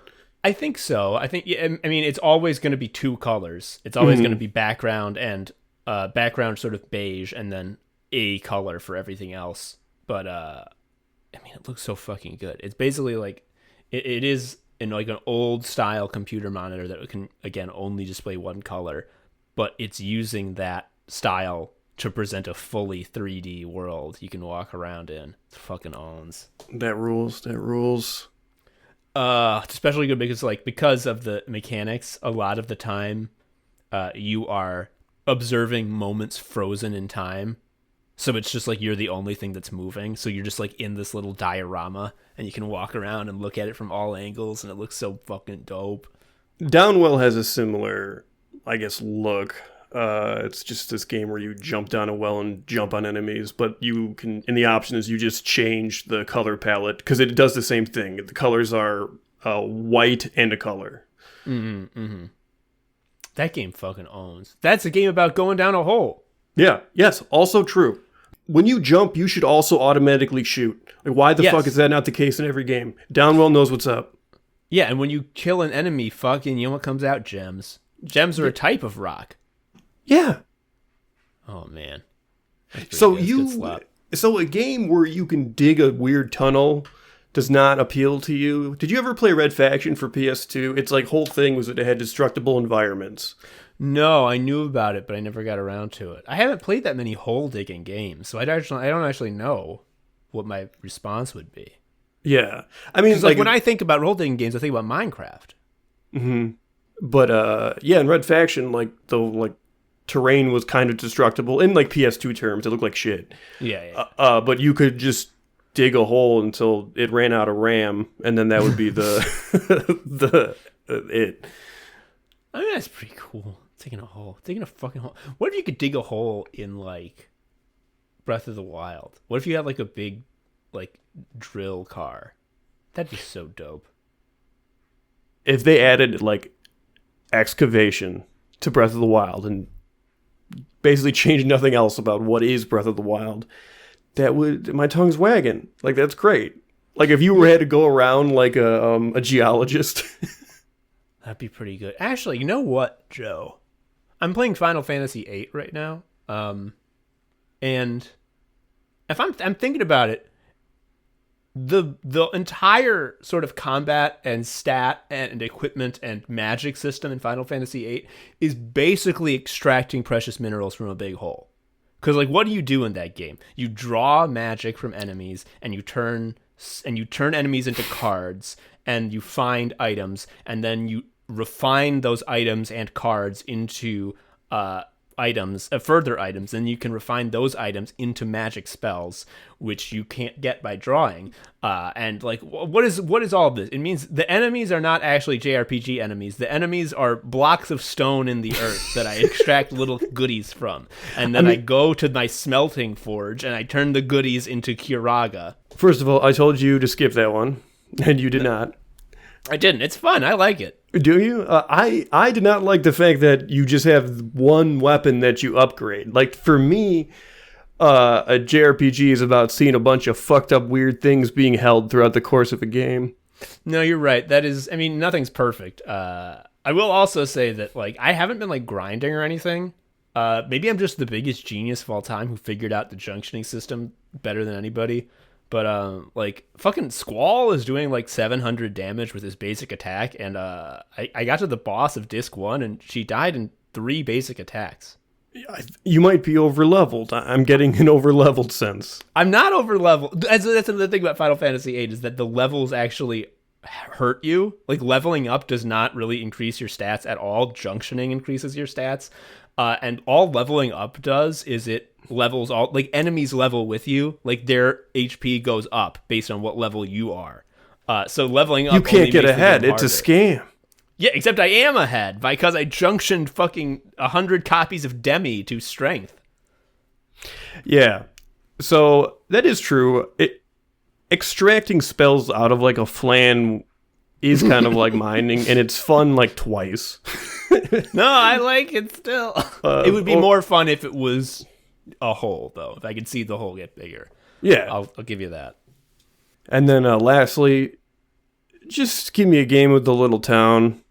I think so. I mean, it's always going to be 2 colors. It's always going to be background and background sort of beige, and then a color for everything else. But I mean, it looks so fucking good. It's basically like it is in like an old style computer monitor that can again only display 1 color, but it's using that style to present a fully 3D world you can walk around in. It fucking owns. That rules. It's especially good because of the mechanics. A lot of the time, you are observing moments frozen in time. So it's just like you're the only thing that's moving. So you're just like in this little diorama and you can walk around and look at it from all angles and it looks so fucking dope. Downwell has a similar, I guess, look. It's just this game where you jump down a well and jump on enemies, but you can, in the options, you just change the color palette because it does the same thing. The colors are white and a color. Mm-hmm. That game fucking owns. That's a game about going down a hole. Yeah, yes, also true. When you jump, you should also automatically shoot. Like, why the fuck is that not the case in every game? Downwell knows what's up. Yeah, and when you kill an enemy, fucking, you know what comes out? Gems. Gems are a type of rock. Yeah. Oh, man. So a game where you can dig a weird tunnel does not appeal to you. Did you ever play Red Faction for PS2? Its like whole thing was that it had destructible environments. No, I knew about it, but I never got around to it. I haven't played that many hole digging games, so I don't actually know what my response would be. Yeah, I mean, like when I think about hole digging games, I think about Minecraft. Mm-hmm. But yeah, in Red Faction, like the terrain was kind of destructible in like PS2 terms. It looked like shit. Yeah. But you could just dig a hole until it ran out of RAM, and then that would be the it. I mean, that's pretty cool. Digging a fucking hole. What if you could dig a hole in like Breath of the Wild? What if you had like a big like drill car? That'd be so dope. If they added like excavation to Breath of the Wild and basically changed nothing else about what is Breath of the Wild, that would, my tongue's wagging. Like, that's great. Like if you had to go around like a geologist. That'd be pretty good. Actually, you know what, Joe? I'm playing Final Fantasy VIII right now, and if I'm thinking about it, the entire sort of combat and stat and equipment and magic system in Final Fantasy VIII is basically extracting precious minerals from a big hole. Because like, what do you do in that game? You draw magic from enemies, and you turn enemies into cards, and you find items, and then you refine those items and cards into further items. Then you can refine those items into magic spells, which you can't get by drawing. And like, what is all of this? It means the enemies are not actually JRPG enemies. The enemies are blocks of stone in the earth that I extract little goodies from, and then I go to my smelting forge and I turn the goodies into Kiraga. First of all, I told you to skip that one, and you did not. I didn't. It's fun. I like it. Do you? I did not like the fact that you just have one weapon that you upgrade. Like, for me, a JRPG is about seeing a bunch of fucked up weird things being held throughout the course of a game. No, you're right. That is, I mean, nothing's perfect. I will also say that, like, I haven't been, like, grinding or anything. Maybe I'm just the biggest genius of all time who figured out the junctioning system better than anybody. But, like, fucking Squall is doing, like, 700 damage with his basic attack, and I got to the boss of Disc 1, and she died in 3 basic attacks. You might be over-leveled. I'm getting an over-leveled sense. I'm not over-leveled. That's another thing about Final Fantasy VIII, is that the levels actually hurt you. Like, leveling up does not really increase your stats at all. Junctioning increases your stats. And all leveling up does is it levels all, like, enemies level with you, like their HP goes up based on what level you are. So leveling up, you can't get ahead. It's a scam. Yeah, except I am ahead because I junctioned fucking 100 copies of Demi to strength. Yeah, so that is true. Extracting spells out of like a flan is kind of like mining, and it's fun like twice. No, I like it still. It would be more fun if it was a hole, though. If I could see the hole get bigger. Yeah. I'll give you that. And then lastly, just give me a game with the little town.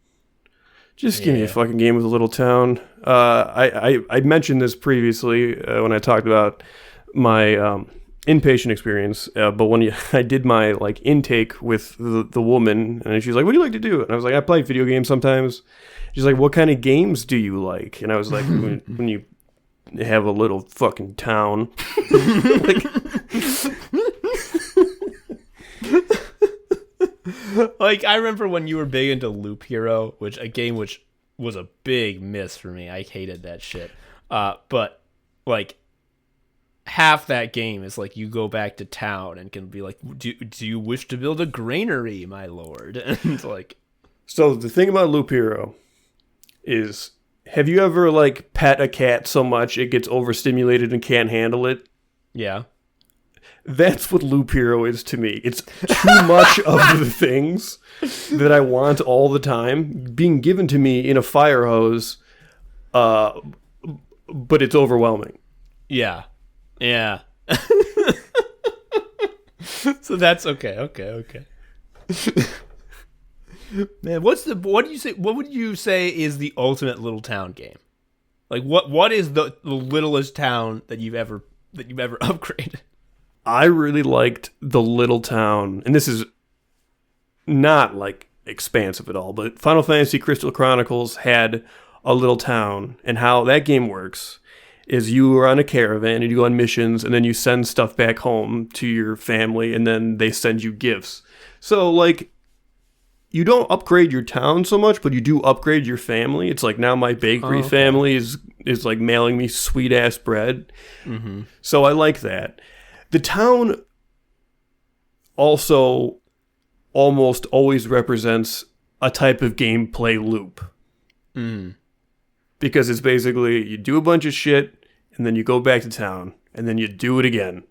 Just give me a fucking game with a little town. I mentioned this previously when I talked about my inpatient experience, but when I did my like intake with the woman, and she's like, "What do you like to do?" And I was like, "I play video games sometimes." She's like, "What kind of games do you like?" And I was like, when you have a little fucking town. Like, I remember when you were big into Loop Hero, which was a big miss for me. I hated that shit. But like, half that game is like you go back to town and can be like, do you wish to build a granary, my lord? And like, So the thing about Loop Hero is, have you ever like pet a cat so much it gets overstimulated and can't handle it? yeah. That's what Loop Hero is to me. It's too much of the things that I want all the time being given to me in a fire hose, but it's overwhelming. Yeah. Yeah. So that's okay. Man, what would you say is the ultimate little town game? Like what is the littlest town that you've ever upgraded? I really liked the little town, and this is not like expansive at all, but Final Fantasy Crystal Chronicles had a little town, and how that game works is you are on a caravan and you go on missions, and then you send stuff back home to your family, and then they send you gifts. So like, you don't upgrade your town so much, but you do upgrade your family. It's like now my bakery family is like mailing me sweet ass bread. Mm-hmm. So I like that. The town also almost always represents a type of gameplay loop. Mm. Because it's basically you do a bunch of shit, and then you go back to town, and then you do it again.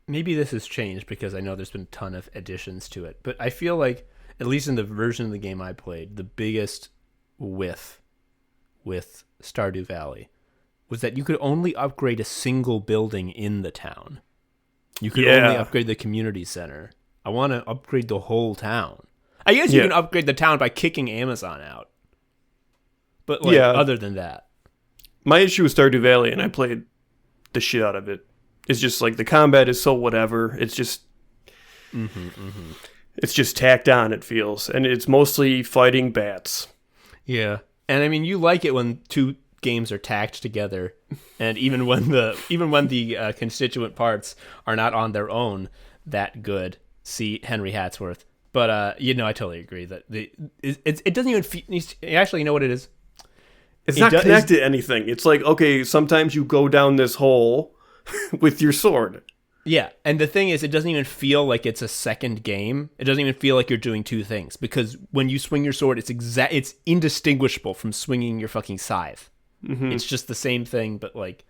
Maybe this has changed because I know there's been a ton of additions to it. But I feel like, at least in the version of the game I played, the biggest with Stardew Valley was that you could only upgrade a single building in the town. You could only upgrade the community center. I want to upgrade the whole town. I guess you can upgrade the town by kicking Amazon out. But like, other than that. My issue with Stardew Valley, and I played the shit out of it, is just like the combat is so whatever. It's just... It's just tacked on, it feels. And it's mostly fighting bats. Yeah. And I mean, you like it when two games are tacked together, and even when the constituent parts are not on their own that good. See Henry Hatsworth. But I totally agree that it doesn't even feel, actually, you know what it is? It's not connected to anything. It's like, okay, sometimes you go down this hole with your sword. Yeah, and the thing is, it doesn't even feel like it's a second game. It doesn't even feel like you're doing two things, because when you swing your sword, it's indistinguishable from swinging your fucking scythe. Mm-hmm. It's just the same thing, but like,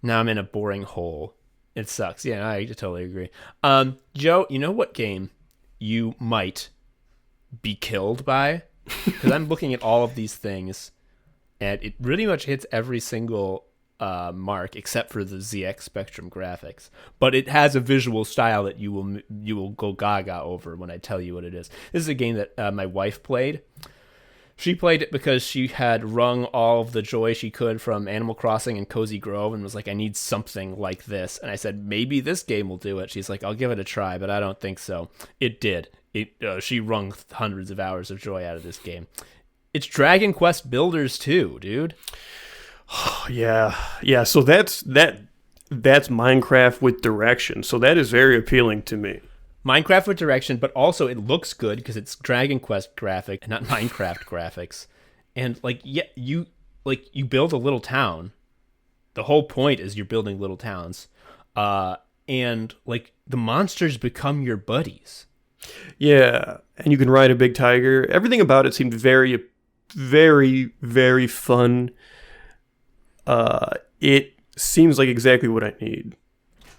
now I'm in a boring hole. It sucks. Yeah, I totally agree. Joe, you know what game you might be killed by? Because I'm looking at all of these things, and it really much hits every single mark except for the ZX Spectrum graphics, but it has a visual style that you will go gaga over when I tell you what it is. This is a game that my wife played. She played it because she had wrung all of the joy she could from Animal Crossing and Cozy Grove and was like, I need something like this. And I said, maybe this game will do it. She's like, I'll give it a try, but I don't think so. It did. She wrung hundreds of hours of joy out of this game. It's Dragon Quest Builders 2, dude. Yeah. So that's Minecraft with direction. So that is very appealing to me. Minecraft with direction, but also it looks good because it's Dragon Quest graphic and not Minecraft graphics. And like, yeah, you build a little town. The whole point is you're building little towns, and like the monsters become your buddies. Yeah, and you can ride a big tiger. Everything about it seemed very, very, very fun. It seems like exactly what I need.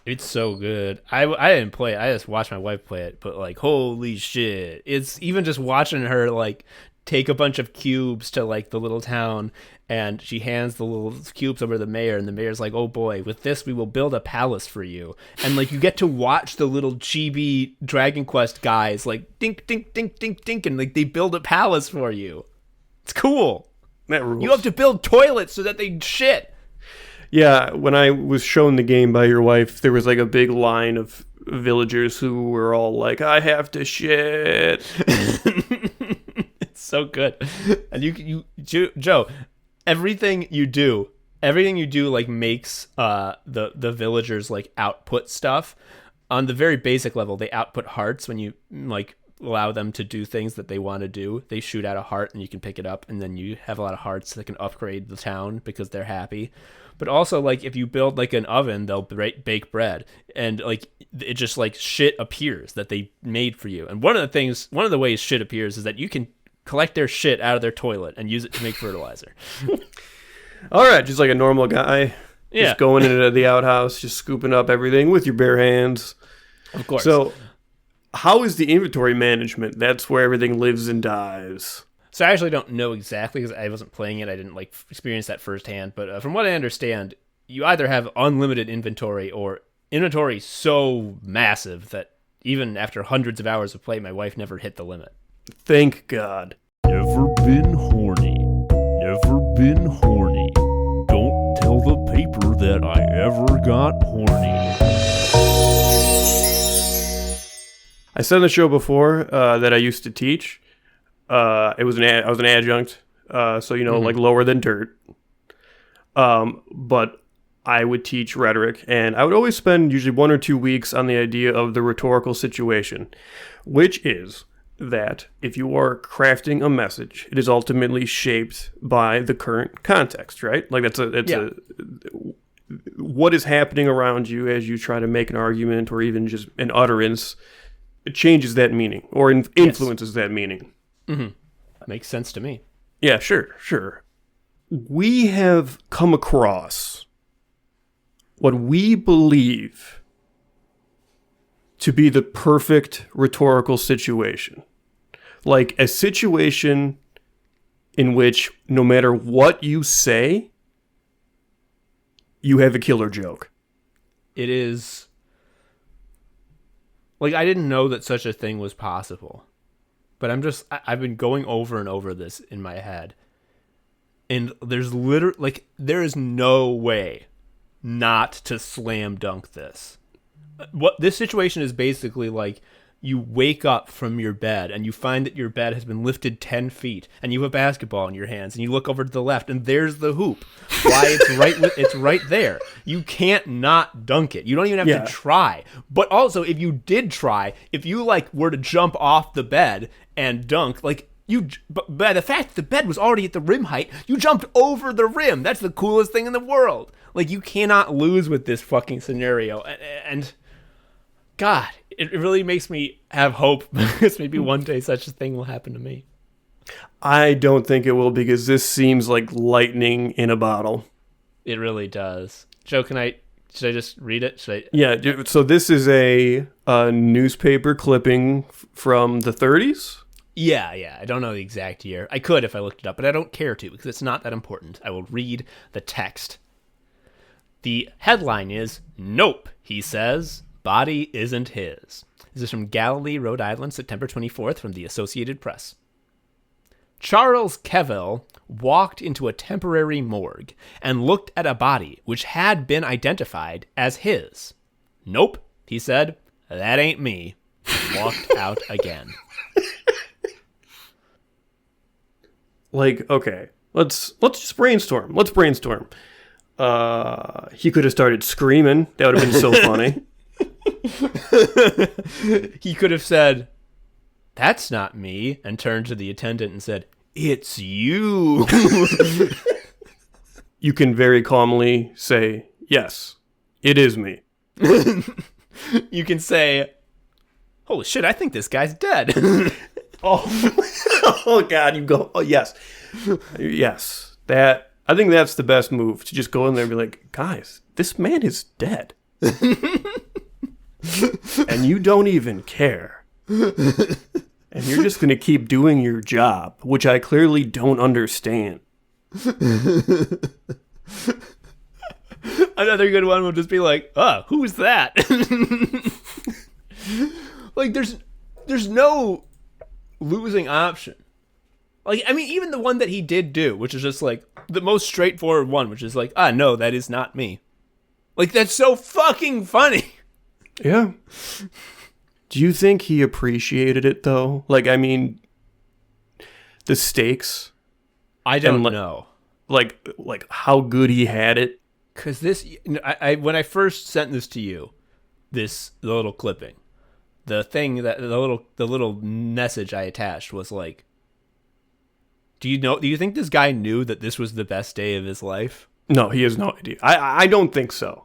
It's so good. I didn't play it. I just watched my wife play it, but like, holy shit. It's even just watching her like take a bunch of cubes to like the little town, and she hands the little cubes over to the mayor, and the mayor's like, oh boy, with this we will build a palace for you. And like, you get to watch the little chibi Dragon Quest guys like dink dink dink dink dink, and like they build a palace for you. It's cool. That rules. You have to build toilets so that they shit. Yeah, when I was shown the game by your wife, there was like a big line of villagers who were all like, I have to shit. It's so good. And you Joe, everything you do like makes the villagers like output stuff. On the very basic level, they output hearts when you like allow them to do things that they want to do. They shoot out a heart and you can pick it up, and then you have a lot of hearts that can upgrade the town because they're happy. but also like if you build like an oven, they'll bake bread, and like it just like shit appears that they made for you. And one of the ways shit appears is that you can collect their shit out of their toilet and use it to make fertilizer. All right, just like a normal guy. Yeah. Just going into the outhouse, just scooping up everything with your bare hands. Of course. So, how is the inventory management? That's where everything lives and dies. So I actually don't know exactly because I wasn't playing it. I didn't like experience that firsthand. But from what I understand, you either have unlimited inventory or inventory so massive that even after hundreds of hours of play, my wife never hit the limit. Thank God. Never been horny. Never been horny. Don't tell the paper that I ever got horny. I said on the show before that I used to teach. I was an adjunct, so like lower than dirt. But I would teach rhetoric, and I would always spend usually 1 or 2 weeks on the idea of the rhetorical situation, which is that if you are crafting a message, it is ultimately shaped by the current context, right? Like what is happening around you as you try to make an argument or even just an utterance. It changes that meaning or influences that meaning. Mm-hmm. Makes sense to me. Yeah, sure. We have come across what we believe to be the perfect rhetorical situation. Like a situation in which no matter what you say, you have a killer joke. It is... Like, I didn't know that such a thing was possible. But I've been going over and over this in my head. And there's there is no way not to slam dunk this. What this situation is basically like, you wake up from your bed and you find that your bed has been lifted 10 feet and you have a basketball in your hands and you look over to the left and there's the hoop. Why it's right there. You can't not dunk it. You don't even have to try. But also if you did try, if you like were to jump off the bed and dunk, like but by the fact the bed was already at the rim height, you jumped over the rim. That's the coolest thing in the world. Like you cannot lose with this fucking scenario. And God, it really makes me have hope because maybe one day such a thing will happen to me. I don't think it will because this seems like lightning in a bottle. It really does. Joe, should I just read it? Yeah, so this is a newspaper clipping from the 30s? Yeah. I don't know the exact year. I could if I looked it up, but I don't care to because it's not that important. I will read the text. The headline is, "Nope," he says. Body isn't his. This is from Galilee, Rhode Island, September 24th from the Associated Press. Charles Keville walked into a temporary morgue and looked at a body which had been identified as his. "Nope," he said. "That ain't me." And walked out again. Like, okay, let's just brainstorm. Let's brainstorm. He could have started screaming. That would have been so funny. He could have said, "That's not me," and turned to the attendant and said, "It's you." You can very calmly say, "Yes, it is me." You can say, "Holy shit, I think this guy's dead." Oh God, you go, "Oh, yes. Yes." I think that's the best move, to just go in there and be like, "Guys, this man is dead." And you don't even care. And you're just going to keep doing your job, which I clearly don't understand. Another good one will just be like, who's that? Like, there's no losing option. Like, I mean, even the one that he did do, which is just like the most straightforward one, which is like, no, that is not me. Like, that's so fucking funny. Yeah. Do you think he appreciated it, though? Like, I mean, the stakes. I don't know. Like how good he had it. Because this, I when I first sent this to you, the little clipping, the little message I attached was like, do you think this guy knew that this was the best day of his life? No, he has no idea. I don't think so.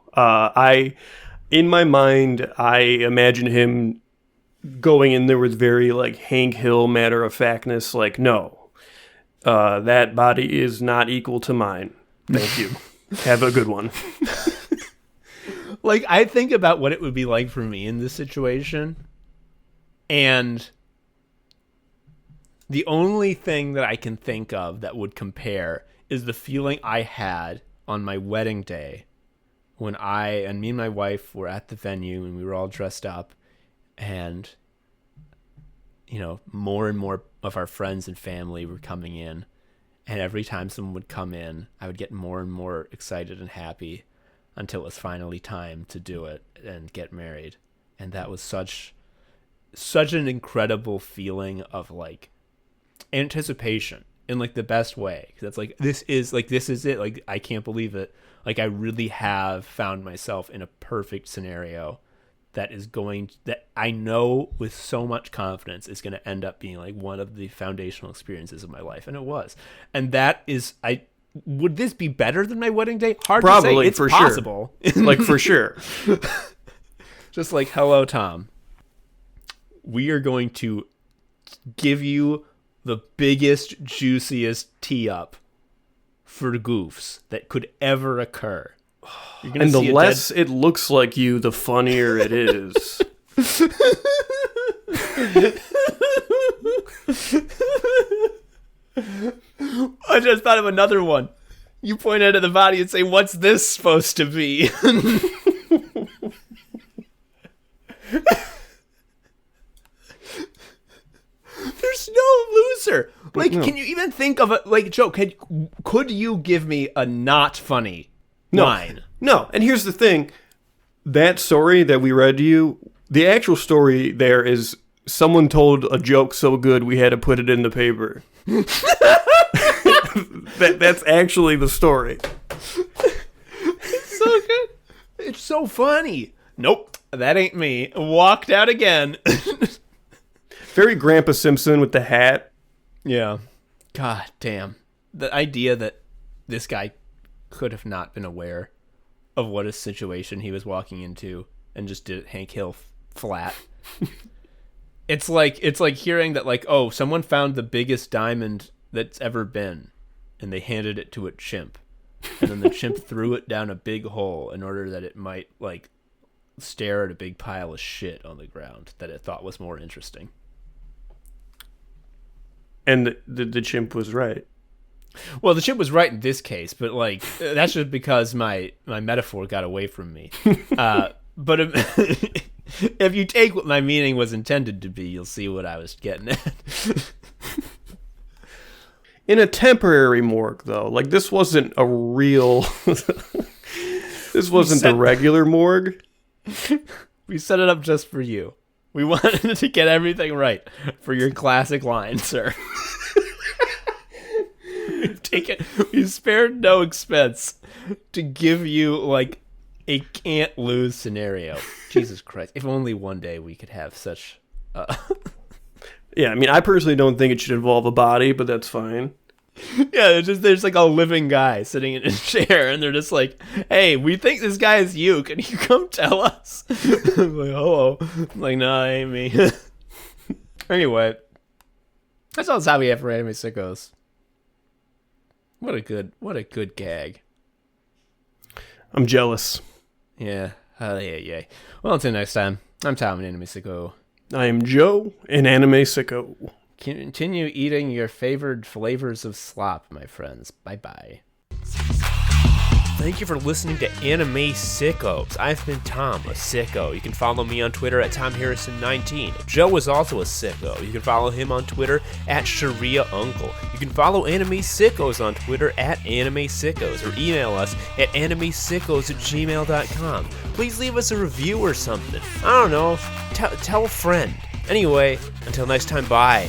In my mind, I imagine him going in there with very like Hank Hill matter-of-factness, like, no, that body is not equal to mine. Thank you. Have a good one. Like, I think about what it would be like for me in this situation, and the only thing that I can think of that would compare is the feeling I had on my wedding day when me and my wife were at the venue and we were all dressed up, and more and more of our friends and family were coming in, and every time someone would come in, I would get more and more excited and happy until it was finally time to do it and get married. And that was such an incredible feeling of like anticipation in like the best way, because it's like this is it, like I can't believe it, like I really have found myself in a perfect scenario that I know with so much confidence is going to end up being like one of the foundational experiences of my life. And it was. And that is, would this be better than my wedding day? Hard Probably, to say. It's for possible. Sure. Like, for sure. Just like, hello, Tom. We are going to give you the biggest, juiciest tee-up for goofs that could ever occur. And the less it looks like you, the funnier it is. I just thought of another one. You point out at the body and say, "What's this supposed to be?" There's no loser. Like, no. Can you even think of a joke? Could you give me a not funny line? No. And here's the thing: that story that we read to you, the actual story there is someone told a joke so good we had to put it in the paper. That's actually the story. It's so good. It's so funny. Nope, that ain't me. Walked out again. Very Grandpa Simpson with the hat. Yeah. God damn. The idea that this guy could have not been aware of what a situation he was walking into and just did Hank Hill flat. It's like hearing that, like, oh, someone found the biggest diamond that's ever been, and they handed it to a chimp, and then the chimp threw it down a big hole in order that it might, like, stare at a big pile of shit on the ground that it thought was more interesting. And the chimp was right. Well, the chimp was right in this case, but like that's just because my metaphor got away from me. But if you take what my meaning was intended to be, you'll see what I was getting at. In a temporary morgue, though, like this wasn't a real. This wasn't the regular morgue. We set it up just for you. We wanted to get everything right for your classic line, sir. We spared no expense to give you like a can't lose scenario. Jesus Christ! If only one day we could have such. Yeah, I mean, I personally don't think it should involve a body, but that's fine. Yeah, there's like a living guy sitting in a chair, and they're just like, "Hey, we think this guy is you. Can you come tell us?" I'm like, "Hello." I'm like, "No, that ain't me." Anyway, that's all the time we have for Anime Sickos. What a good gag. I'm jealous. Yeah. Yeah. Well, until next time, I'm Tom, an Anime Sicko. I am Joe, an Anime Sicko. Continue eating your favored flavors of slop, my friends. Bye-bye. Thank you for listening to Anime Sickos. I've been Tom, a sicko. You can follow me on Twitter at TomHarrison19. Joe is also a sicko. You can follow him on Twitter at ShariaUncle. You can follow Anime Sickos on Twitter at Anime Sickos, or email us at animesickos@gmail.com. Please leave us a review or something. I don't know. Tell a friend. Anyway, until next time, bye.